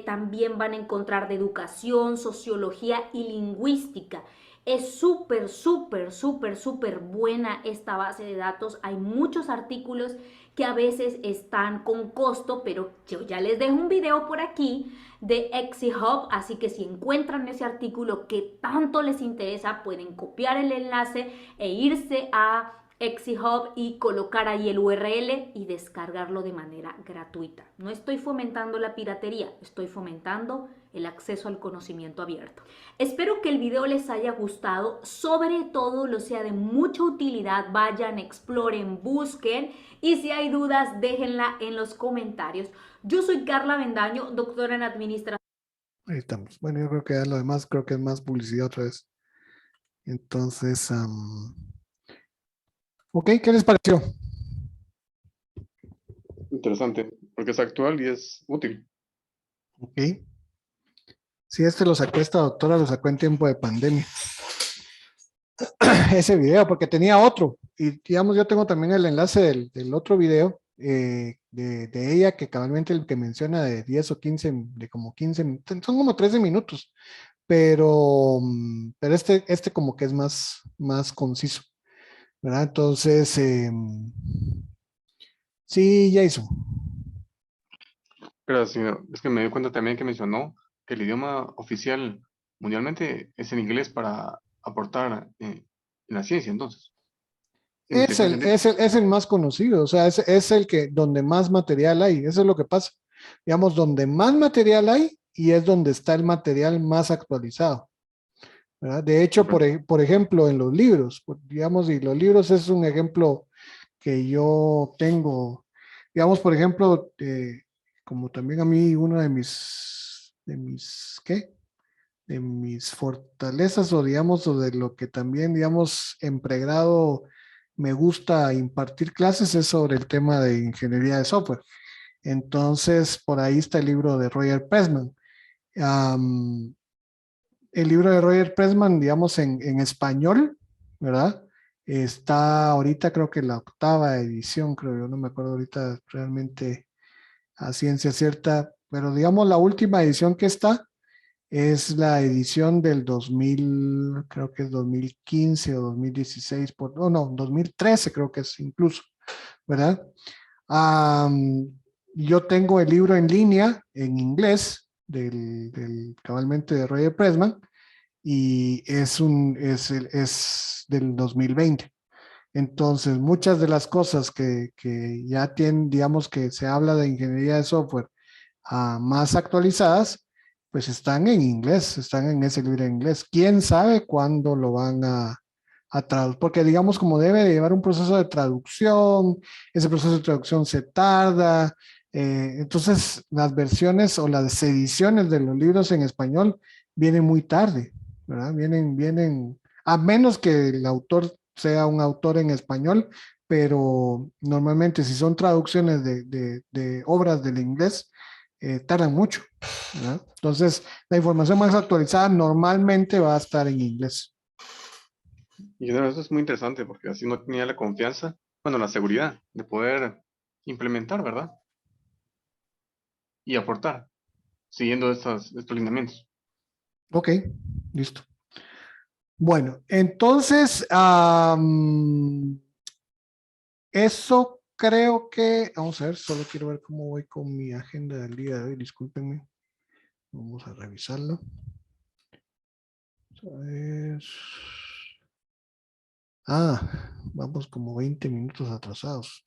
También van a encontrar de educación, sociología y lingüística. Es súper buena esta base de datos. Hay muchos artículos que a veces están con costo, pero yo ya les dejo un video por aquí de ExiHub, así que si encuentran ese artículo que tanto les interesa, pueden copiar el enlace e irse a ExiHub y colocar ahí el URL y descargarlo de manera gratuita. No estoy fomentando la piratería, estoy fomentando el acceso al conocimiento abierto. Espero que el video les haya gustado, sobre todo lo sea de mucha utilidad. Vayan, exploren, busquen, y si hay dudas déjenla en los comentarios. Yo soy Carla Bendaño, doctora en administración. Ahí estamos. Bueno, yo creo que ya lo demás creo que es más publicidad otra vez. Entonces, ok, ¿qué les pareció? Interesante, porque es actual y es útil. Ok. Si este lo sacó esta doctora, lo sacó en tiempo de pandemia. ese video, porque tenía otro. Y digamos, yo tengo también el enlace del otro video de ella, que cabalmente el que menciona de 10 o 15, de como 15, son como 13 minutos. Pero este como que es más conciso, ¿verdad? Entonces, sí, Jason. Pero señor, es que me doy cuenta también que mencionó que el idioma oficial mundialmente es el inglés para aportar en la ciencia, entonces. En Es inteligencia el, es artificial. el, es el más conocido, o sea, es el que donde más material hay, eso es lo que pasa. Digamos, donde más material hay y es donde está el material más actualizado, ¿verdad? De hecho, por ejemplo, en los libros, digamos, y los libros es un ejemplo que yo tengo, digamos, por ejemplo, como también a mí uno ¿qué? De mis fortalezas o digamos, o de lo que también, digamos, en pregrado me gusta impartir clases es sobre el tema de ingeniería de software. Entonces, por ahí está el libro de Roger Pressman. Um, el libro de Roger Pressman, digamos, en español, ¿verdad? Está ahorita creo que la 8ª edición, creo yo, no me acuerdo ahorita realmente a ciencia cierta, pero digamos la última edición que está es la edición del 2000, creo que es 2015 o 2016, no, 2013 creo que es incluso, ¿verdad? Yo tengo el libro en línea en inglés cabalmente de Roger Pressman y es del 2020. Entonces, muchas de las cosas que ya tienen, digamos que se habla de ingeniería de software más actualizadas, pues están en inglés, están en ese libro en inglés. ¿Quién sabe cuándo lo van a traducir? Porque digamos como debe de llevar un proceso de traducción, ese proceso de traducción se tarda, entonces las versiones o las ediciones de los libros en español vienen muy tarde, ¿verdad? Vienen, a menos que el autor sea un autor en español, pero normalmente si son traducciones de obras del inglés, tardan mucho, ¿verdad? Entonces, la información más actualizada normalmente va a estar en inglés. Y bueno, eso es muy interesante porque así no tenía la confianza, bueno, la seguridad de poder implementar, ¿verdad? Y aportar, siguiendo estos lineamientos. Ok, listo. Bueno, entonces, eso creo que, vamos a ver, solo quiero ver cómo voy con mi agenda del día de hoy, discúlpenme. Vamos a revisarlo. A ver. Vamos como 20 minutos atrasados.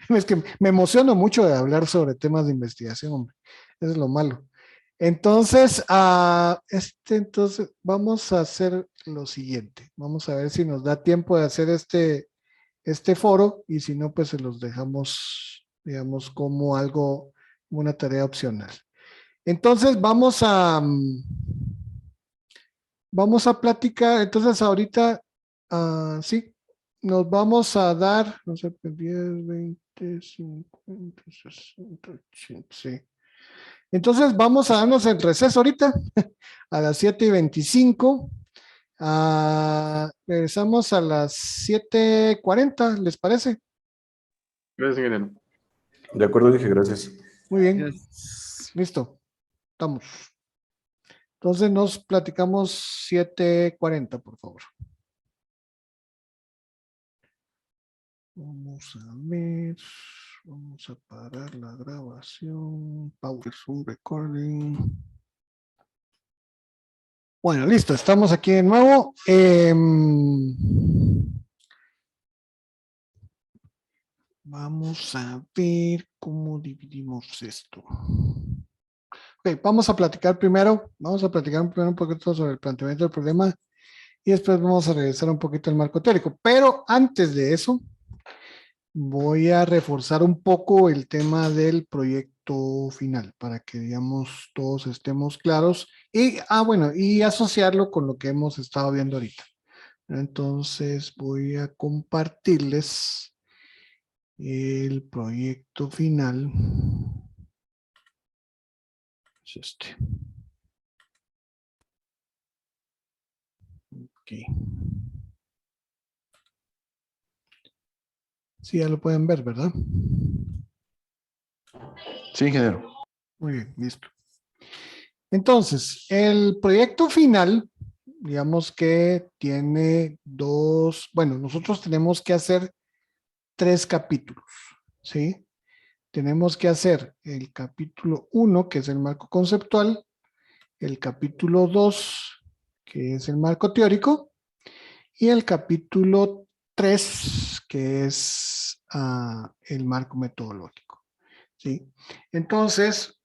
Es que me emociono mucho de hablar sobre temas de investigación, hombre. Eso es lo malo. Entonces, entonces vamos a hacer lo siguiente. Vamos a ver si nos da tiempo de hacer este foro y si no, pues se los dejamos, digamos, como algo, una tarea opcional. Entonces, vamos a platicar. Entonces, ahorita, sí, nos vamos a dar, no sé, 10, 20, 50, 60, 80, sí. Entonces, vamos a darnos el receso ahorita a las 7:25. Regresamos a las 7:40, ¿les parece? Gracias, ingeniero. De acuerdo, dije gracias. Muy bien. Listo. Estamos. Entonces nos platicamos 7:40, por favor. Vamos a ver. Vamos a parar la grabación. Pause Zoom recording. Bueno, listo. Estamos aquí de nuevo. Vamos a ver cómo dividimos esto. Ok, vamos a platicar primero un poquito sobre el planteamiento del problema y después vamos a regresar un poquito al marco teórico. Pero antes de eso, voy a reforzar un poco el tema del proyecto final para que, digamos, todos estemos claros y, bueno, y asociarlo con lo que hemos estado viendo ahorita. Entonces voy a compartirles el proyecto final. Es este. aquí. Sí, ya lo pueden ver, ¿verdad? Sí, ingeniero. Muy bien, listo. Entonces, el proyecto final, digamos que tiene dos, bueno, nosotros tenemos que hacer 3 capítulos, ¿sí? Tenemos que hacer el capítulo 1, que es el marco conceptual, el capítulo 2, que es el marco teórico, y el capítulo 3, que es el marco metodológico, ¿sí? Entonces,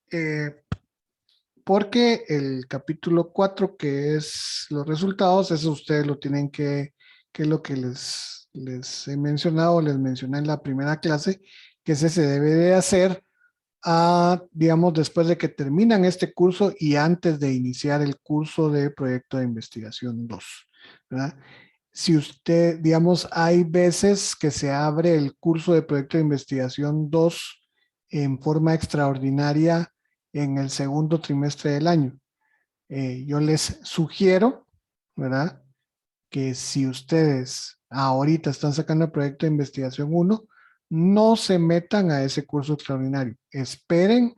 porque el capítulo 4, que es los resultados, eso ustedes lo tienen que es lo que les he mencionado, les mencioné en la primera clase, que ese se debe de hacer digamos, después de que terminan este curso y antes de iniciar el curso de proyecto de investigación 2, ¿verdad? Si usted, digamos, hay veces que se abre el curso de proyecto de investigación 2 en forma extraordinaria en el segundo trimestre del año. Yo les sugiero, ¿verdad? Que si ustedes ahorita están sacando el proyecto de investigación 1, no se metan a ese curso extraordinario. Esperen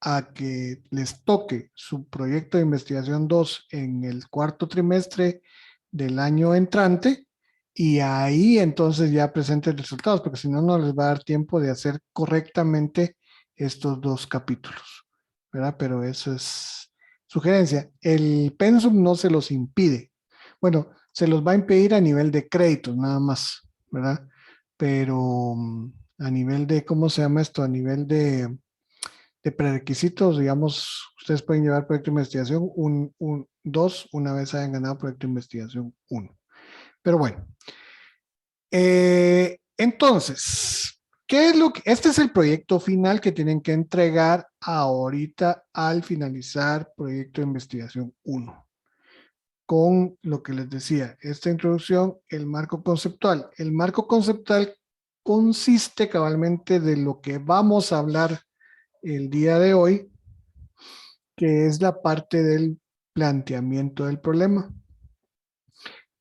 a que les toque su proyecto de investigación 2 en el cuarto trimestre del año entrante y ahí entonces ya presenten resultados, porque si no, no les va a dar tiempo de hacer correctamente estos 2 capítulos, ¿verdad? Pero eso es sugerencia. El pensum no se los impide. Bueno, se los va a impedir a nivel de créditos nada más, ¿verdad? Pero a nivel de, ¿cómo se llama esto? A nivel de prerequisitos, digamos, ustedes pueden llevar proyecto de investigación 2 una vez hayan ganado proyecto de investigación 1. Pero bueno, entonces, ¿qué es lo que? Este es el proyecto final que tienen que entregar ahorita al finalizar proyecto de investigación 1. Con lo que les decía, esta introducción, el marco conceptual. El marco conceptual consiste cabalmente de lo que vamos a hablar el día de hoy, que es la parte del planteamiento del problema,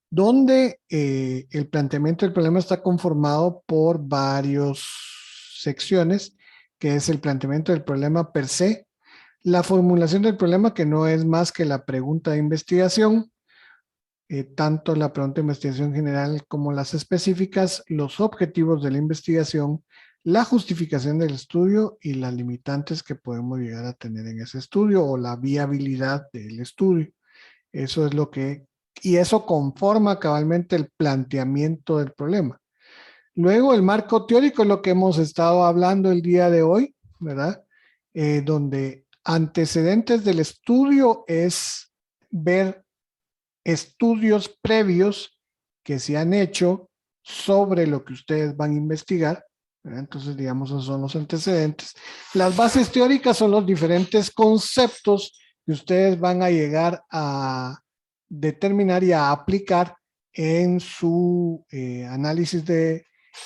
donde el planteamiento del problema está conformado por varias secciones, que es el planteamiento del problema per se, la formulación del problema, que no es más que la pregunta de investigación, tanto la pregunta de investigación general como las específicas, los objetivos de la investigación, la justificación del estudio y las limitantes que podemos llegar a tener en ese estudio o la viabilidad del estudio. Eso es lo que, y eso conforma cabalmente el planteamiento del problema. Luego el marco teórico es lo que hemos estado hablando el día de hoy, ¿verdad? Donde antecedentes del estudio es ver estudios previos que se han hecho sobre lo que ustedes van a investigar, ¿verdad? Entonces, digamos, esos son los antecedentes. Las bases teóricas son los diferentes conceptos que ustedes van a llegar a determinar y a aplicar en su análisis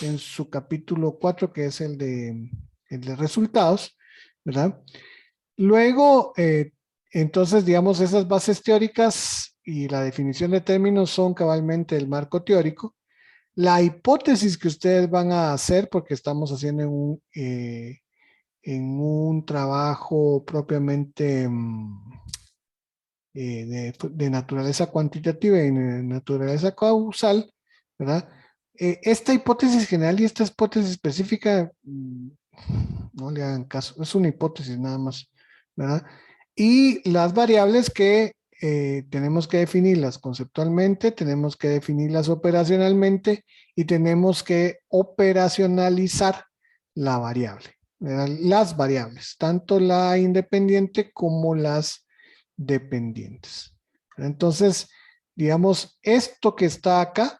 en su capítulo 4, que es el de resultados, ¿verdad? Luego, entonces, digamos, esas bases teóricas y la definición de términos son cabalmente el marco teórico. La hipótesis que ustedes van a hacer, porque estamos haciendo en un trabajo propiamente de naturaleza cuantitativa y de naturaleza causal, ¿verdad? Esta hipótesis general y esta hipótesis específica, no le hagan caso, es una hipótesis nada más, ¿verdad? Y las variables que tenemos que definirlas conceptualmente, tenemos que definirlas operacionalmente y tenemos que operacionalizar la variable, ¿verdad? Las variables, tanto la independiente como las dependientes. Entonces, digamos, esto que está acá,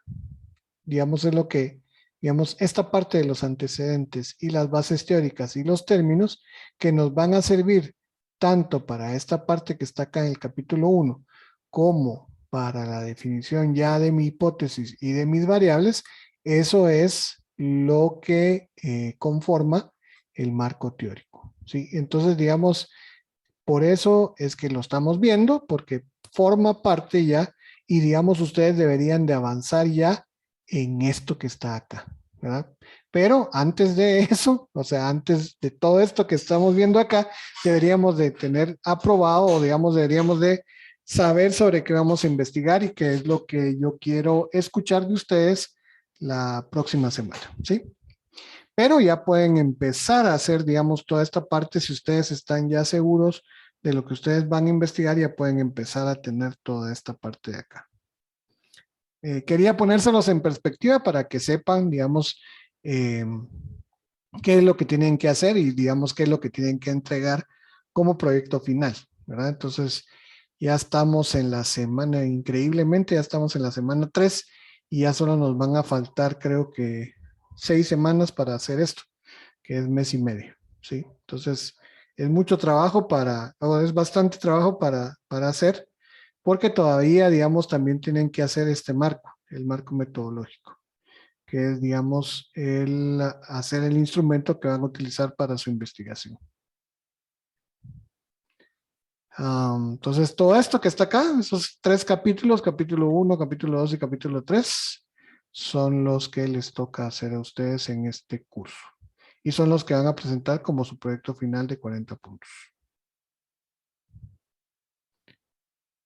digamos, es lo que, digamos, esta parte de los antecedentes y las bases teóricas y los términos que nos van a servir tanto para esta parte que está acá en el capítulo 1, como para la definición ya de mi hipótesis y de mis variables, eso es lo que conforma el marco teórico, ¿sí? Entonces, digamos, por eso es que lo estamos viendo, porque forma parte ya y digamos ustedes deberían de avanzar ya en esto que está acá, ¿verdad? Pero antes de eso, o sea, antes de todo esto que estamos viendo acá, deberíamos de tener aprobado o digamos deberíamos de saber sobre qué vamos a investigar y qué es lo que yo quiero escuchar de ustedes la próxima semana, ¿sí? Pero ya pueden empezar a hacer, digamos, toda esta parte. Si ustedes están ya seguros de lo que ustedes van a investigar, ya pueden empezar a tener toda esta parte de acá. Quería ponérselos en perspectiva para que sepan, digamos, qué es lo que tienen que hacer y, digamos, qué es lo que tienen que entregar como proyecto final, ¿verdad? Entonces, ya estamos en la semana, increíblemente, ya estamos en la semana 3 y ya solo nos van a faltar, creo que 6 semanas para hacer esto, que es mes y medio, ¿sí? Entonces, es mucho trabajo o es bastante trabajo para hacer, porque todavía, digamos, también tienen que hacer este marco, el marco metodológico, que es, digamos, hacer el instrumento que van a utilizar para su investigación. Entonces, todo esto que está acá, esos 3 capítulos, capítulo 1, capítulo 2 y capítulo 3, son los que les toca hacer a ustedes en este curso. Y son los que van a presentar como su proyecto final de 40 puntos.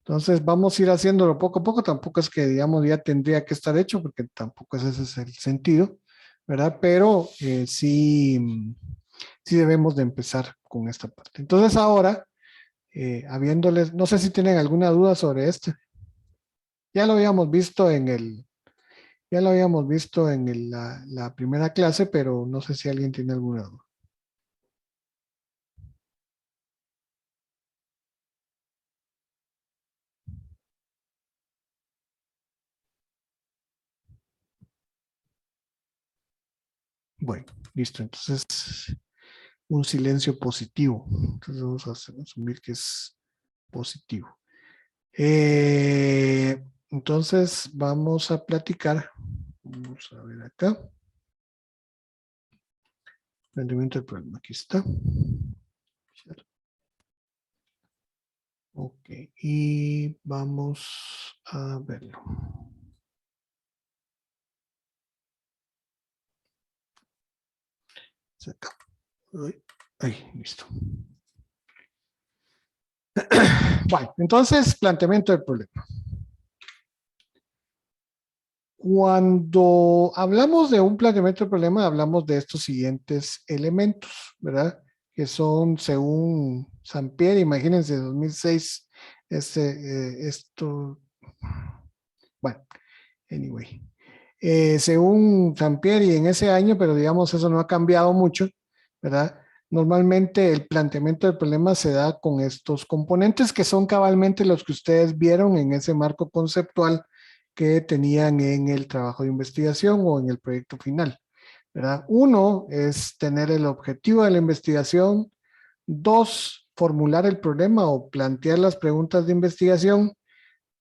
Entonces, vamos a ir haciéndolo poco a poco. Tampoco es que, digamos, ya tendría que estar hecho, porque tampoco ese es el sentido, ¿verdad? Pero sí debemos de empezar con esta parte. Entonces, ahora, habiéndoles, no sé si tienen alguna duda sobre esto. Ya lo habíamos visto en la primera clase, pero no sé si alguien tiene alguna duda. Bueno, listo. Entonces, un silencio positivo. Entonces, vamos a asumir que es positivo. Entonces, vamos a platicar. Vamos a ver acá. Planteamiento del problema. Aquí está. Ok, y vamos a verlo. Acá. Ahí, listo. Bueno, entonces, planteamiento del problema. Cuando hablamos de un planteamiento del problema, hablamos de estos siguientes elementos, ¿verdad? Que son, según Sampieri, imagínense, 2006, esto, bueno, anyway. Según Sampieri en ese año, pero digamos eso no ha cambiado mucho, ¿verdad? Normalmente el planteamiento del problema se da con estos componentes que son cabalmente los que ustedes vieron en ese marco conceptual que tenían en el trabajo de investigación o en el proyecto final, ¿verdad? 1 es tener el objetivo de la investigación. 2, formular el problema o plantear las preguntas de investigación.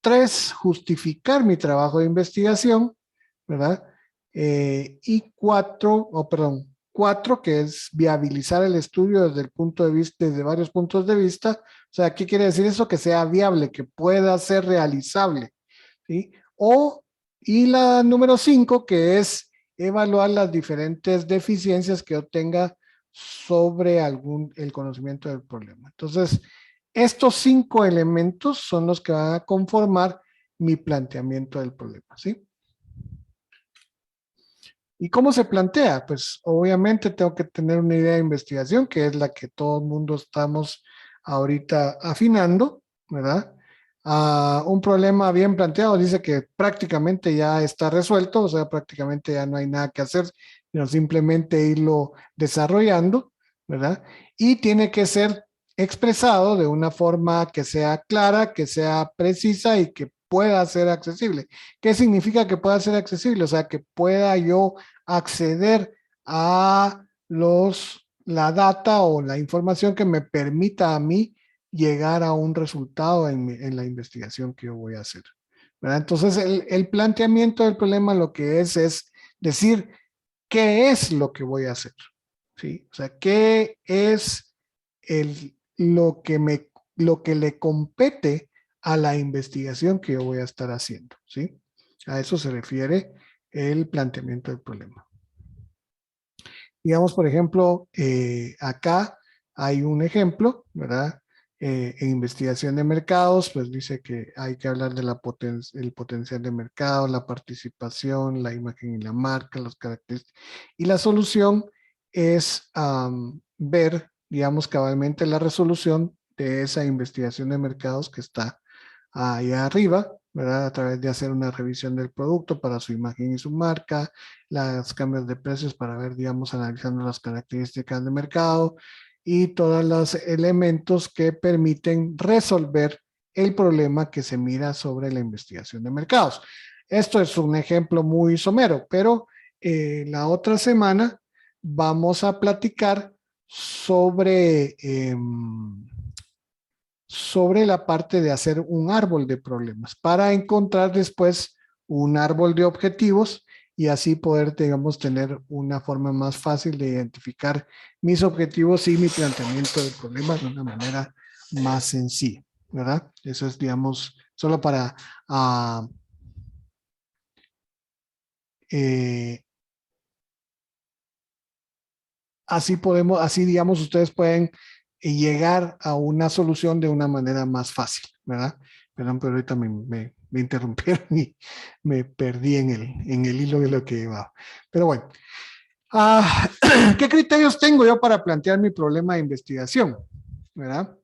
3, justificar mi trabajo de investigación, ¿verdad? Y 4, que es viabilizar el estudio desde el punto de vista, desde varios puntos de vista. O sea, ¿qué quiere decir eso? Que sea viable, que pueda ser realizable, ¿sí? Y la número 5, que es evaluar las diferentes deficiencias que obtenga sobre el conocimiento del problema. Entonces, estos 5 elementos son los que van a conformar mi planteamiento del problema, ¿sí? ¿Y cómo se plantea? Pues obviamente tengo que tener una idea de investigación, que es la que todo el mundo estamos ahorita afinando, ¿verdad? Un problema bien planteado dice que prácticamente ya está resuelto, o sea, prácticamente ya no hay nada que hacer, sino simplemente irlo desarrollando, ¿verdad? Y tiene que ser expresado de una forma que sea clara, que sea precisa y que pueda ser accesible. ¿Qué significa que pueda ser accesible? O sea, que pueda yo acceder a la data o la información que me permita a mí llegar a un resultado en la investigación que yo voy a hacer, ¿verdad? Entonces, el planteamiento del problema lo que es decir, ¿qué es lo que voy a hacer? ¿Sí? O sea, ¿qué es lo que le compete a la investigación que yo voy a estar haciendo, ¿sí? A eso se refiere el planteamiento del problema. Digamos, por ejemplo, acá hay un ejemplo, ¿verdad? En investigación de mercados, pues dice que hay que hablar de el potencial de mercado, la participación, la imagen y la marca, las características. Y la solución es ver, digamos, cabalmente la resolución de esa investigación de mercados que está allá arriba, ¿verdad? A través de hacer una revisión del producto para su imagen y su marca, los cambios de precios para ver, digamos, analizando las características de mercado y todos los elementos que permiten resolver el problema que se mira sobre la investigación de mercados. Esto es un ejemplo muy somero, pero la otra semana vamos a platicar sobre la parte de hacer un árbol de problemas para encontrar después un árbol de objetivos y así poder, digamos, tener una forma más fácil de identificar mis objetivos y mi planteamiento del problema de una manera más sencilla, ¿verdad? Eso es, digamos, solo para así digamos, ustedes pueden llegar a una solución de una manera más fácil, ¿verdad? Perdón, pero ahorita me interrumpieron y me perdí en el hilo de lo que llevaba. Pero bueno, ¿qué criterios tengo yo para plantear mi problema de investigación? ¿Verdad?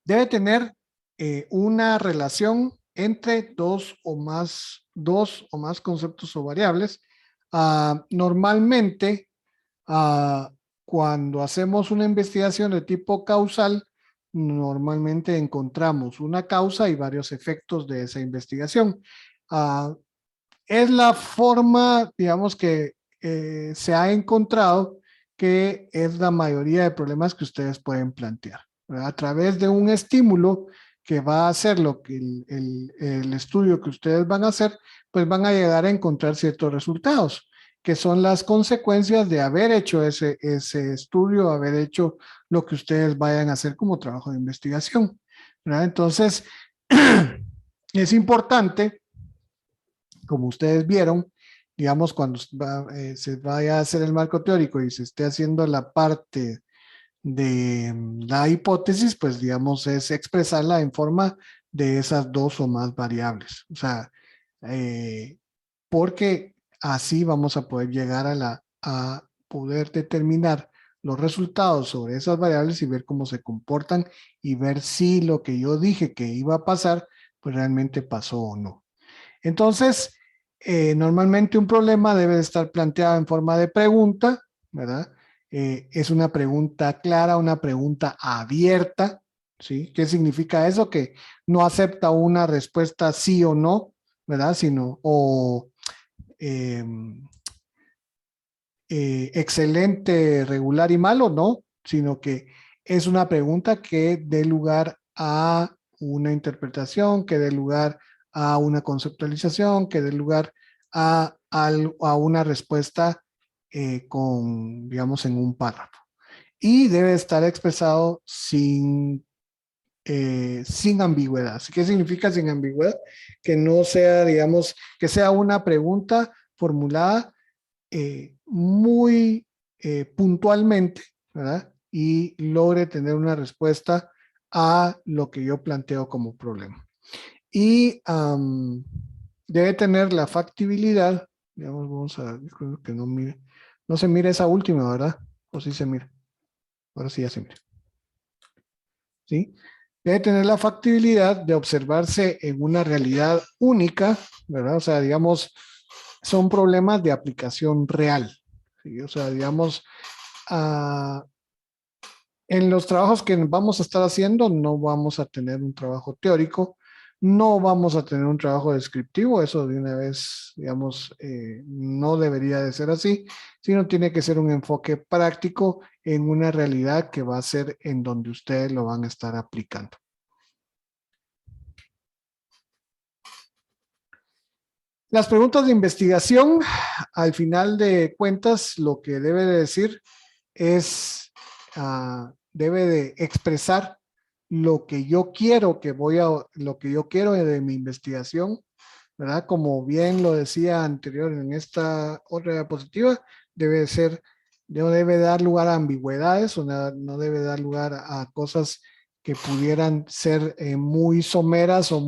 Debe tener una relación entre dos o más conceptos o variables. Normalmente, cuando hacemos una investigación de tipo causal, normalmente encontramos una causa y varios efectos de esa investigación. Es la forma, digamos, que se ha encontrado que es la mayoría de problemas que ustedes pueden plantear, ¿verdad? A través de un estímulo que va a hacer lo que el estudio que ustedes van a hacer, pues van a llegar a encontrar ciertos resultados, que son las consecuencias de haber hecho ese estudio, haber hecho lo que ustedes vayan a hacer como trabajo de investigación, ¿verdad? Entonces, es importante, como ustedes vieron, digamos, cuando se vaya a hacer el marco teórico y se esté haciendo la parte de la hipótesis, pues digamos, es expresarla en forma de esas dos o más variables. O sea, porque así vamos a poder llegar a poder determinar los resultados sobre esas variables y ver cómo se comportan y ver si lo que yo dije que iba a pasar, pues realmente pasó o no. Entonces, normalmente un problema debe estar planteado en forma de pregunta, ¿verdad? Es una pregunta clara, una pregunta abierta, ¿sí? ¿Qué significa eso? Que no acepta una respuesta sí o no, ¿verdad? Sino, excelente, regular y malo, no, sino que es una pregunta que dé lugar a una interpretación, que dé lugar a una conceptualización, que dé lugar a una respuesta digamos, en un párrafo. Y debe estar expresado sin ambigüedad. ¿Qué significa sin ambigüedad? Que no sea, digamos, que sea una pregunta formulada muy puntualmente, ¿verdad? Y logre tener una respuesta a lo que yo planteo como problema. Y debe tener la factibilidad, digamos, vamos a, creo que no se mira esa última, ¿verdad? O sí se mira. Ahora sí ya se mira. ¿Sí? Debe tener la factibilidad de observarse en una realidad única, ¿verdad? O sea, digamos, son problemas de aplicación real. ¿Sí? O sea, digamos, en los trabajos que vamos a estar haciendo no vamos a tener un trabajo teórico, no vamos a tener un trabajo descriptivo, eso de una vez, digamos, no debería de ser así, sino tiene que ser un enfoque práctico en una realidad que va a ser en donde ustedes lo van a estar aplicando. Las preguntas de investigación, al final de cuentas, lo que debe de decir es, debe de expresar, lo que yo quiero lo que yo quiero de mi investigación, ¿verdad? Como bien lo decía anterior en esta otra diapositiva, no debe dar lugar a ambigüedades o no debe dar lugar a cosas que pudieran ser muy someras o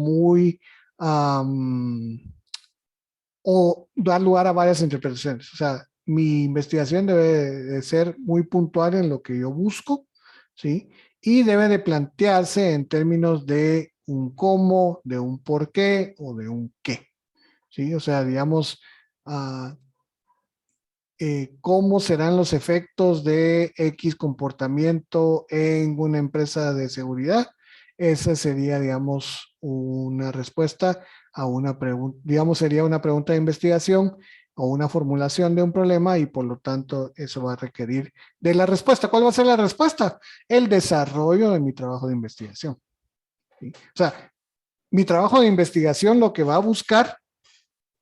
o dar lugar a varias interpretaciones. O sea, mi investigación debe de ser muy puntual en lo que yo busco, ¿sí? Y debe de plantearse en términos de un cómo, de un por qué o de un qué, ¿sí? O sea, digamos, cómo serán los efectos de X comportamiento en una empresa de seguridad. Esa sería, digamos, una respuesta a una pregunta, digamos, sería una pregunta de investigación o una formulación de un problema y por lo tanto eso va a requerir de la respuesta. ¿Cuál va a ser la respuesta? El desarrollo de mi trabajo de investigación. ¿Sí? O sea, mi trabajo de investigación lo que va a buscar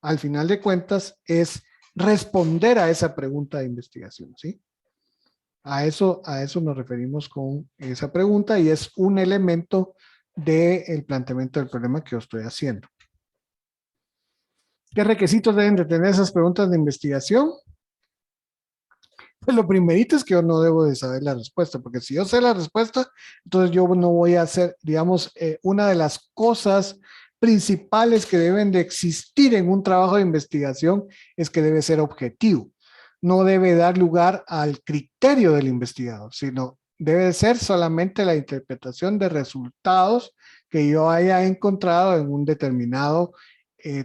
al final de cuentas es responder a esa pregunta de investigación, ¿sí? A eso nos referimos con esa pregunta y es un elemento del planteamiento del problema que yo estoy haciendo. ¿Qué requisitos deben de tener esas preguntas de investigación? Pues lo primerito es que yo no debo de saber la respuesta, porque si yo sé la respuesta, entonces yo no voy a hacer, digamos, una de las cosas principales que deben de existir en un trabajo de investigación es que debe ser objetivo. No debe dar lugar al criterio del investigador, sino debe ser solamente la interpretación de resultados que yo haya encontrado en un determinado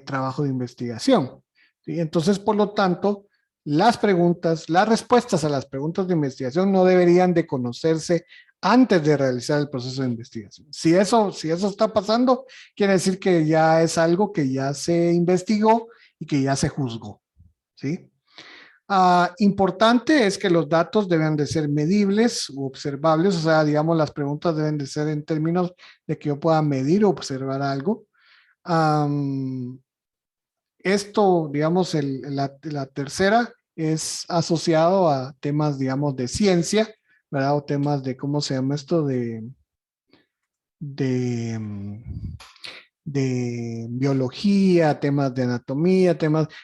trabajo de investigación. ¿Sí? Entonces, por lo tanto, las respuestas a las preguntas de investigación no deberían de conocerse antes de realizar el proceso de investigación. Si eso está pasando, quiere decir que ya es algo que ya se investigó y que ya se juzgó, ¿sí? Importante es que los datos deben de ser medibles u observables, o sea, digamos, las preguntas deben de ser en términos de que yo pueda medir o observar algo. Esto, digamos, la tercera es asociado a temas, digamos, de ciencia, ¿verdad? O temas de, ¿cómo se llama esto? De biología, temas de anatomía,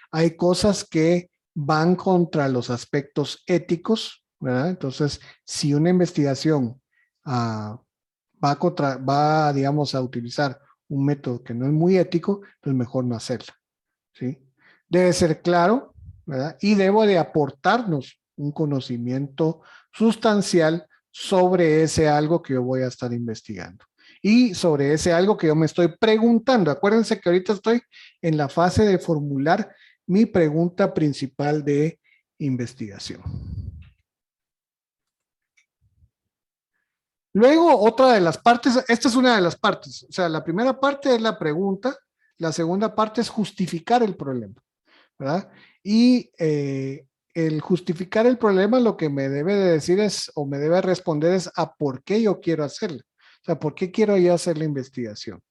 hay cosas que van contra los aspectos éticos, ¿verdad? Entonces, si una investigación va, digamos, a utilizar un método que no es muy ético, pues mejor no hacerla, ¿sí? Debe ser claro, ¿verdad? Y debo de aportarnos un conocimiento sustancial sobre ese algo que yo voy a estar investigando. Y sobre ese algo que yo me estoy preguntando. Acuérdense que ahorita estoy en la fase de formular mi pregunta principal de investigación. Luego, otra de las partes, esta es una de las partes. O sea, la primera parte es la pregunta, la segunda parte es justificar el problema, ¿verdad? Y el justificar el problema lo que me debe de decir es, o me debe responder es a por qué yo quiero hacerlo. O sea, ¿por qué quiero yo hacer la investigación?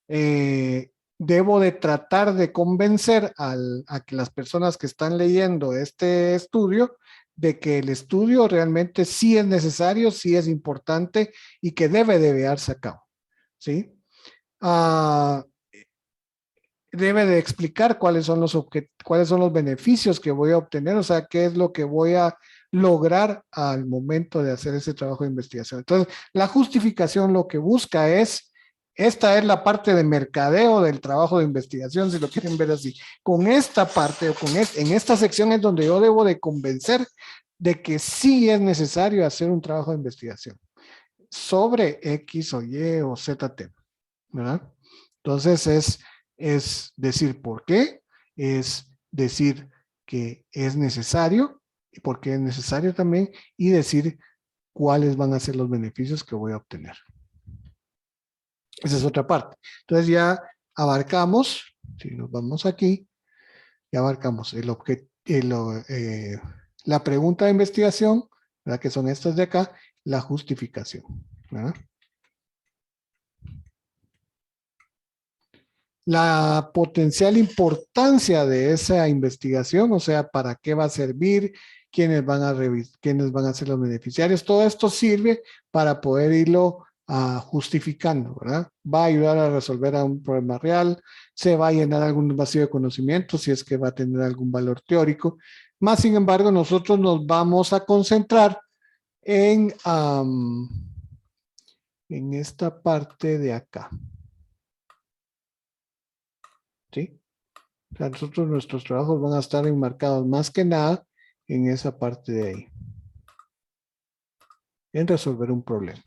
Debo de tratar de convencer a que las personas que están leyendo este estudio de que el estudio realmente sí es necesario, sí es importante y que debe de llevarse a cabo, ¿sí? Debe de explicar cuáles son los beneficios que voy a obtener, o sea, qué es lo que voy a lograr al momento de hacer ese trabajo de investigación. Entonces, la justificación lo que busca es, esta es la parte de mercadeo del trabajo de investigación, si lo quieren ver así. Con esta parte, en esta sección es donde yo debo de convencer de que sí es necesario hacer un trabajo de investigación sobre X o Y o Z tema, ¿verdad? Entonces es decir por qué, es decir que es necesario y por qué es necesario también, y decir cuáles van a ser los beneficios que voy a obtener. Esa es otra parte. Entonces ya abarcamos, si nos vamos aquí, ya abarcamos la pregunta de investigación, ¿verdad? Que son estas de acá, la justificación, ¿verdad? La potencial importancia de esa investigación, o sea, para qué va a servir, quiénes van a ser los beneficiarios, todo esto sirve para poder irlo justificando, ¿verdad? Va a ayudar a resolver a un problema real, se va a llenar algún vacío de conocimiento si es que va a tener algún valor teórico. Más sin embargo, nosotros nos vamos a concentrar en esta parte de acá. ¿Sí? O sea, nuestros trabajos van a estar enmarcados más que nada en esa parte de ahí. En resolver un problema.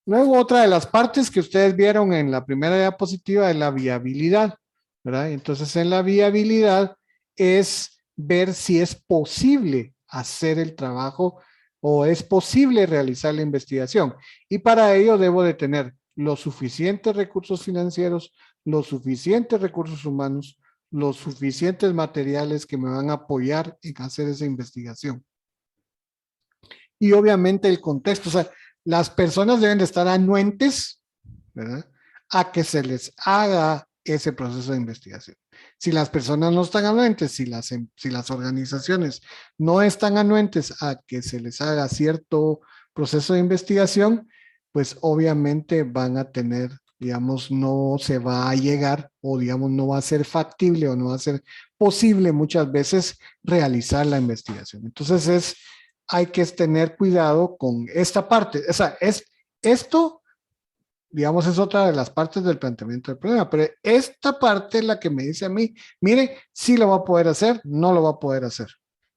Luego, otra de las partes que ustedes vieron en la primera diapositiva es la viabilidad, ¿verdad? Entonces, en la viabilidad es ver si es posible hacer el trabajo o es posible realizar la investigación. Y para ello debo de tener los suficientes recursos financieros, los suficientes recursos humanos, los suficientes materiales que me van a apoyar en hacer esa investigación. Y obviamente el contexto, o sea, las personas deben de estar anuentes, ¿verdad?, a que se les haga ese proceso de investigación. Si las personas no están anuentes, si las organizaciones no están anuentes a que se les haga cierto proceso de investigación, pues obviamente van a tener, digamos, no se va a llegar o digamos no va a ser factible o no va a ser posible muchas veces realizar la investigación. Entonces hay que tener cuidado con esta parte. O sea, esto, digamos, es otra de las partes del planteamiento del problema, pero esta parte es la que me dice a mí, mire, sí lo va a poder hacer, no lo va a poder hacer,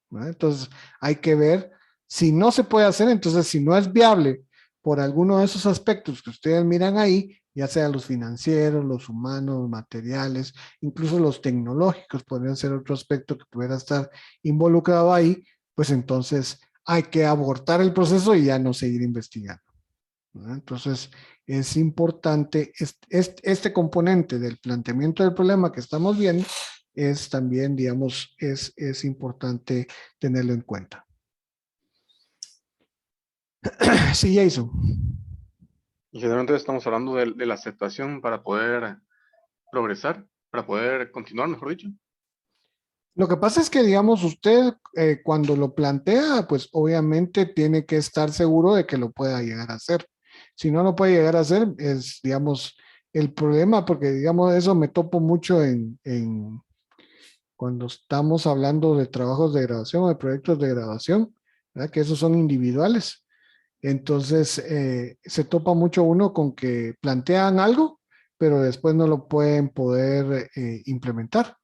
¿verdad? Entonces hay que ver si no se puede hacer, entonces si no es viable por alguno de esos aspectos que ustedes miran ahí, ya sea los financieros, los humanos, los materiales, incluso los tecnológicos podrían ser otro aspecto que pudiera estar involucrado ahí, pues entonces hay que abortar el proceso y ya no seguir investigando, ¿verdad? Entonces es importante, este componente del planteamiento del problema que estamos viendo es también, digamos, es importante tenerlo en cuenta. Sí, Jason. Y generalmente estamos hablando de la aceptación para poder progresar, para poder continuar, mejor dicho. Lo que pasa es que, digamos, usted cuando lo plantea, pues obviamente tiene que estar seguro de que lo pueda llegar a hacer. Si no lo puede llegar a hacer, es, digamos, el problema, porque, digamos, eso me topo mucho cuando estamos hablando de trabajos de grabación o de proyectos de grabación, ¿verdad? Que esos son individuales. Entonces, se topa mucho uno con que plantean algo, pero después no lo pueden poder implementar.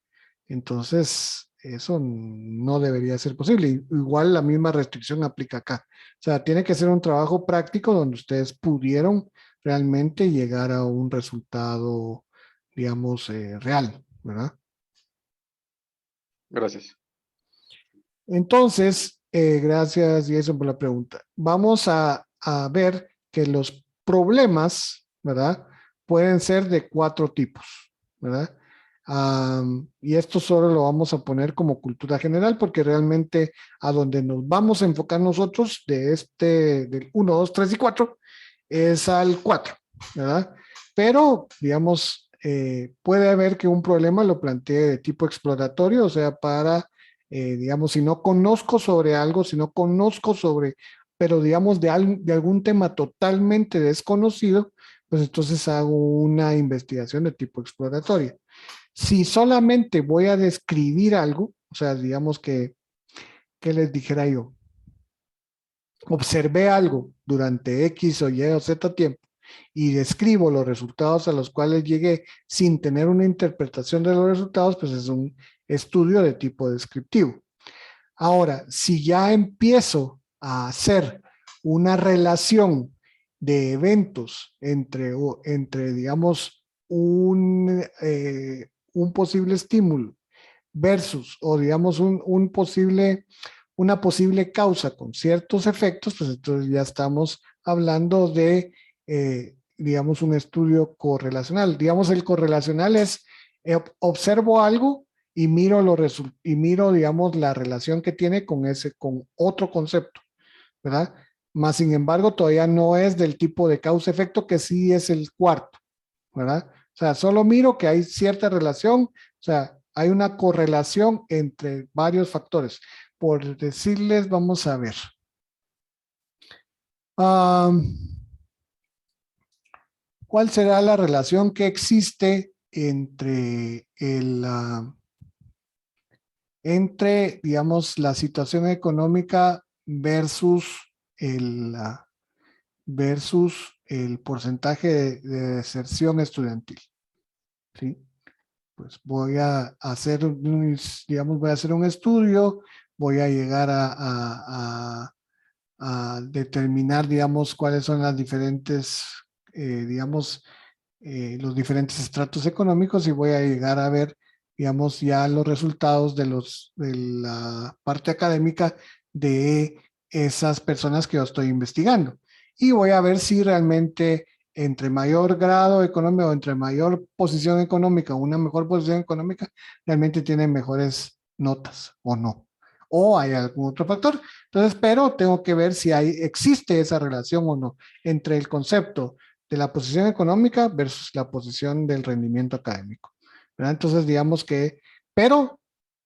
Entonces, eso no debería ser posible. Igual la misma restricción aplica acá. O sea, tiene que ser un trabajo práctico donde ustedes pudieron realmente llegar a un resultado, digamos, real, ¿verdad? Gracias. Entonces, gracias Jason por la pregunta. Vamos a ver que los problemas, ¿verdad?, pueden ser de 4 tipos, ¿verdad? Y esto solo lo vamos a poner como cultura general porque realmente a donde nos vamos a enfocar nosotros del 1, 2, 3 y 4 es al 4, ¿verdad? Pero, digamos, puede haber que un problema lo plantee de tipo exploratorio, o sea, para, digamos, si no conozco sobre algo, si no conozco sobre, pero digamos de algún tema totalmente desconocido, pues entonces hago una investigación de tipo exploratoria. Si solamente voy a describir algo, o sea, digamos que les dijera yo, observé algo durante X o Y o Z tiempo y describo los resultados a los cuales llegué sin tener una interpretación de los resultados, pues es un estudio de tipo descriptivo. Ahora, si ya empiezo a hacer una relación de eventos entre digamos, un posible estímulo versus, o digamos, una posible causa con ciertos efectos, pues entonces ya estamos hablando de, digamos, un estudio correlacional. Digamos, el correlacional es, observo algo y miro, digamos, la relación que tiene con otro concepto, ¿verdad? Más sin embargo, todavía no es del tipo de causa-efecto, que sí es el cuarto, ¿verdad? O sea, solo miro que hay cierta relación, o sea, hay una correlación entre varios factores. Por decirles, vamos a ver. ¿Cuál será la relación que existe entre digamos, la situación económica versus el porcentaje de deserción estudiantil? ¿Sí? Pues voy a hacer, digamos, voy a hacer un estudio, voy a llegar a determinar, digamos, cuáles son las diferentes, digamos, los diferentes estratos económicos y voy a llegar a ver, digamos, ya los resultados de la parte académica de esas personas que yo estoy investigando. Y voy a ver si realmente entre mayor grado económico o entre mayor posición económica, una mejor posición económica, realmente tienen mejores notas o no. O hay algún otro factor. Entonces, pero tengo que ver si existe esa relación o no entre el concepto de la posición económica versus la posición del rendimiento académico, ¿verdad? Entonces, digamos que, pero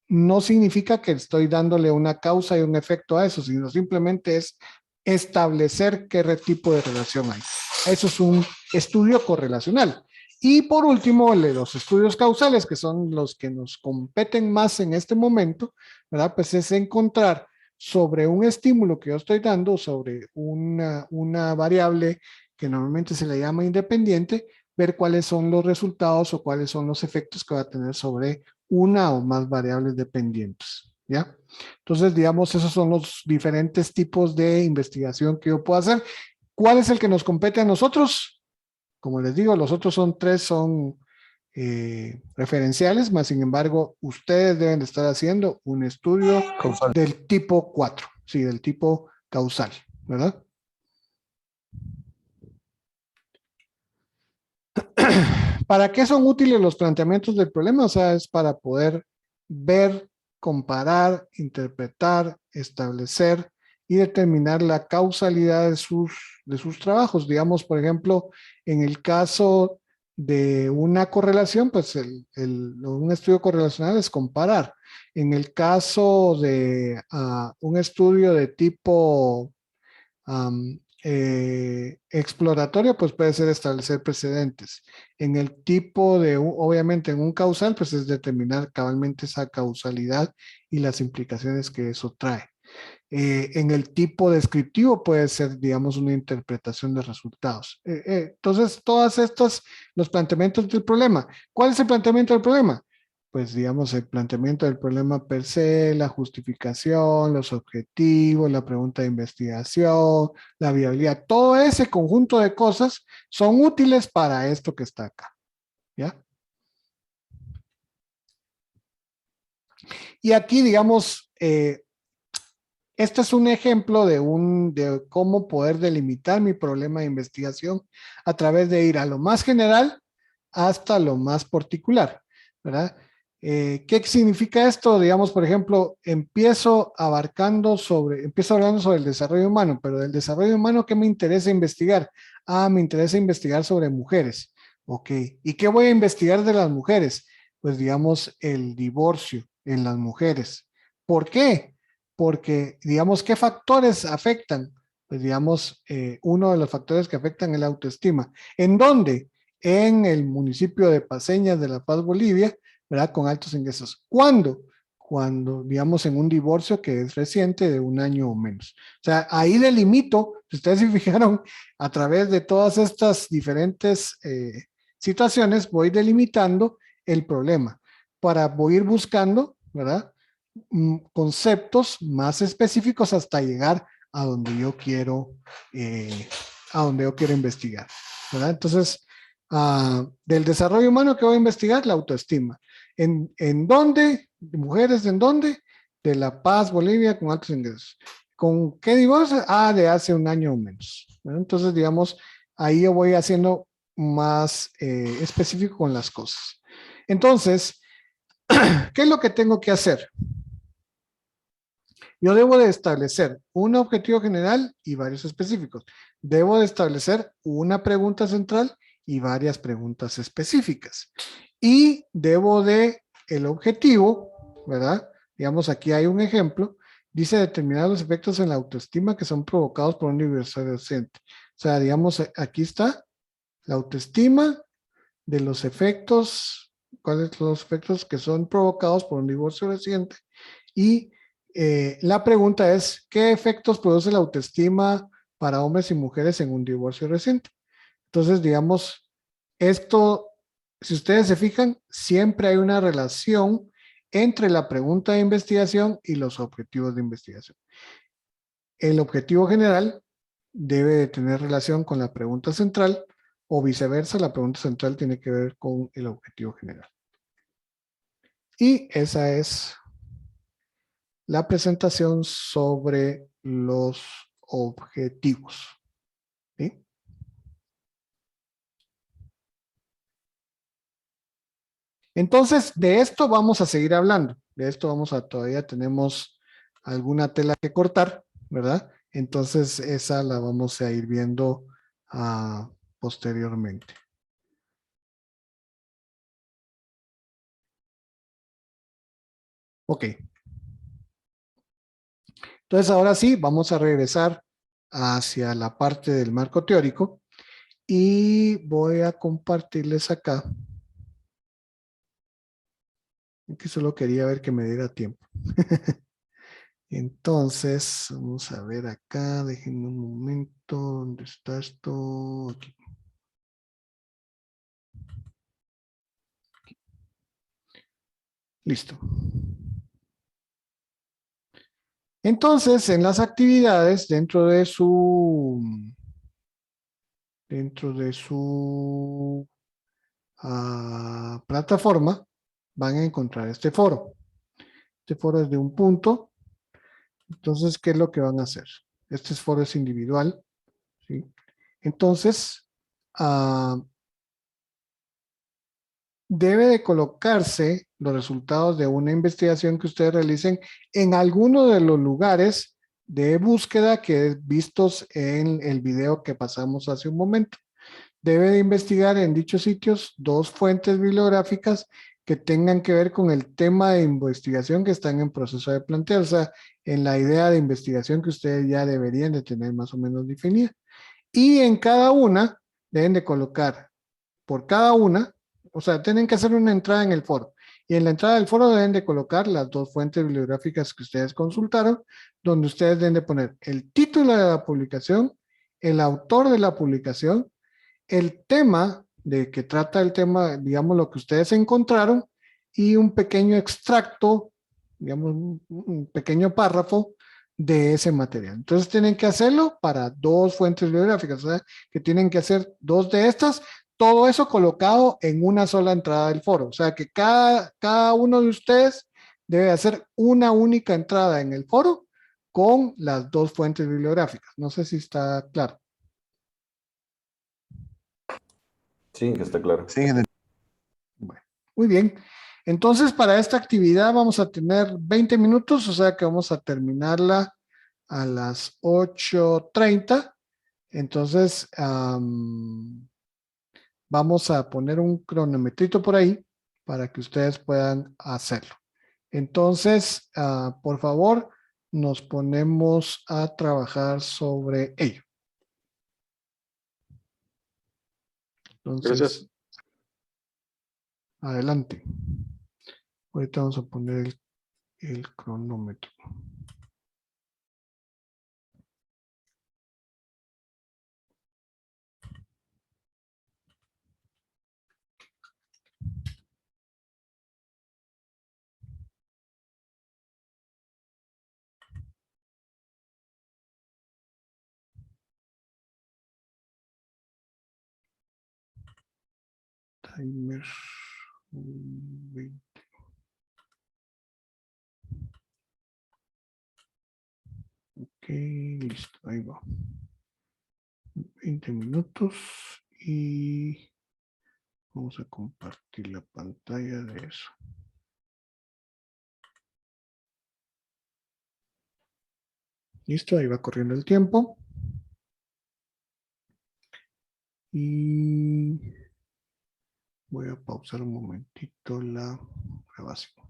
no significa que estoy dándole una causa y un efecto a eso, sino simplemente es establecer qué tipo de relación hay. Eso es un estudio correlacional. Y por último, los estudios causales, que son los que nos competen más en este momento, ¿verdad? Pues es encontrar sobre un estímulo que yo estoy dando, sobre una variable que normalmente se le llama independiente, ver cuáles son los resultados o cuáles son los efectos que va a tener sobre una o más variables dependientes, ¿ya? Entonces, digamos, esos son los diferentes tipos de investigación que yo puedo hacer. ¿Cuál es el que nos compete a nosotros? Como les digo, los otros tres son referenciales, más sin embargo, ustedes deben de estar haciendo un estudio causal del tipo 4, sí, del tipo causal, ¿verdad? ¿Para qué son útiles los planteamientos del problema? O sea, es para poder ver, comparar, interpretar, establecer y determinar la causalidad de sus trabajos. Digamos, por ejemplo, en el caso de una correlación, pues un estudio correlacional es comparar. En el caso de un estudio de tipo exploratorio, pues puede ser establecer precedentes. En el tipo de, obviamente en un causal, pues es determinar cabalmente esa causalidad y las implicaciones que eso trae. En el tipo descriptivo puede ser, digamos, una interpretación de resultados. Entonces, todas estas, los planteamientos del problema. ¿Cuál es el planteamiento del problema? Pues, digamos, el planteamiento del problema per se, la justificación, los objetivos, la pregunta de investigación, la viabilidad, todo ese conjunto de cosas son útiles para esto que está acá, ¿ya? Y aquí, digamos, este es un ejemplo de cómo poder delimitar mi problema de investigación a través de ir a lo más general hasta lo más particular, ¿verdad? ¿Qué significa esto? Digamos, por ejemplo, empiezo hablando sobre el desarrollo humano, pero del desarrollo humano, ¿qué me interesa investigar? Me interesa investigar sobre mujeres. Ok, ¿y qué voy a investigar de las mujeres? Pues digamos, el divorcio en las mujeres. ¿Por qué? Porque, digamos, ¿qué factores afectan? Pues, digamos, uno de los factores que afectan es la autoestima. ¿En dónde? En el municipio de Paseñas de La Paz, Bolivia, ¿verdad? Con altos ingresos. ¿Cuándo? Cuando, digamos, en un divorcio que es reciente de 1 año o menos. O sea, ahí delimito, si ustedes se fijaron, a través de todas estas diferentes situaciones, voy delimitando el problema voy a ir buscando, ¿verdad? Conceptos más específicos hasta llegar a donde yo quiero investigar, ¿verdad? Entonces, del desarrollo humano que voy a investigar, la autoestima. ¿En dónde? ¿Mujeres en dónde? De La Paz, Bolivia, con altos ingresos. ¿Con qué divorcio? De hace 1 año o menos, ¿verdad? Entonces, digamos, ahí yo voy haciendo más específico con las cosas. Entonces, ¿qué es lo que tengo que hacer? Yo debo de establecer un objetivo general y varios específicos. Debo de establecer una pregunta central y varias preguntas específicas. Y debo de, el objetivo, ¿verdad? Digamos, aquí hay un ejemplo, Dice determinar los efectos en la autoestima que son provocados por un divorcio reciente. O sea, digamos, aquí está la autoestima de los efectos, cuáles son los efectos que son provocados por un divorcio reciente. Y la pregunta es, ¿qué efectos produce la autoestima para hombres y mujeres en un divorcio reciente? Entonces, digamos, esto, si ustedes se fijan, siempre hay una relación entre la pregunta de investigación y los objetivos de investigación. El objetivo general debe de tener relación con la pregunta central o viceversa, la pregunta central tiene que ver con el objetivo general. Y esa es la presentación sobre los objetivos. ¿Sí? Entonces, de esto vamos a seguir hablando. De esto todavía tenemos alguna tela que cortar, ¿verdad? Entonces, esa la vamos a ir viendo posteriormente. Ok. Entonces, ahora sí, vamos a regresar hacia la parte del marco teórico y voy a compartirles acá. Que solo quería ver que me diera tiempo. Entonces, vamos a ver acá, déjenme un momento, ¿dónde está esto? Aquí. Listo. Entonces, en las actividades dentro de su plataforma, van a encontrar este foro. Este foro es de un punto. Entonces, ¿qué es lo que van a hacer? Este foro es individual, ¿sí? Entonces, debe de colocarse los resultados de una investigación que ustedes realicen en alguno de los lugares de búsqueda que vistos en el video que pasamos hace un momento. Debe de investigar en dichos sitios 2 fuentes bibliográficas que tengan que ver con el tema de investigación que están en proceso de plantear, o sea, en la idea de investigación que ustedes ya deberían de tener más o menos definida. Y en cada una deben de colocar por cada una, o sea, tienen que hacer una entrada en el foro. Y en la entrada del foro deben de colocar las 2 fuentes bibliográficas que ustedes consultaron, donde ustedes deben de poner el título de la publicación, el autor de la publicación, el tema de que trata el tema, digamos, lo que ustedes encontraron, y un pequeño extracto, digamos, un pequeño párrafo de ese material. Entonces tienen que hacerlo para 2 fuentes bibliográficas, o sea, que tienen que hacer 2 de estas, todo eso colocado en una sola entrada del foro. O sea, que cada uno de ustedes debe hacer una única entrada en el foro con las 2 fuentes bibliográficas. No sé si está claro. Sí, está claro. Sí, Bueno, muy bien. Entonces, para esta actividad vamos a tener 20 minutos, o sea que vamos a terminarla a las 8:30. Entonces, vamos a poner un cronometrito por ahí para que ustedes puedan hacerlo. Entonces, por favor, nos ponemos a trabajar sobre ello. Entonces, Gracias. adelante. Ahorita vamos a poner el cronómetro. Timer 20. Ok, listo, ahí va. 20 minutos y vamos a compartir la pantalla de eso. Listo, ahí va corriendo el tiempo. Y voy a pausar un momentito la grabación.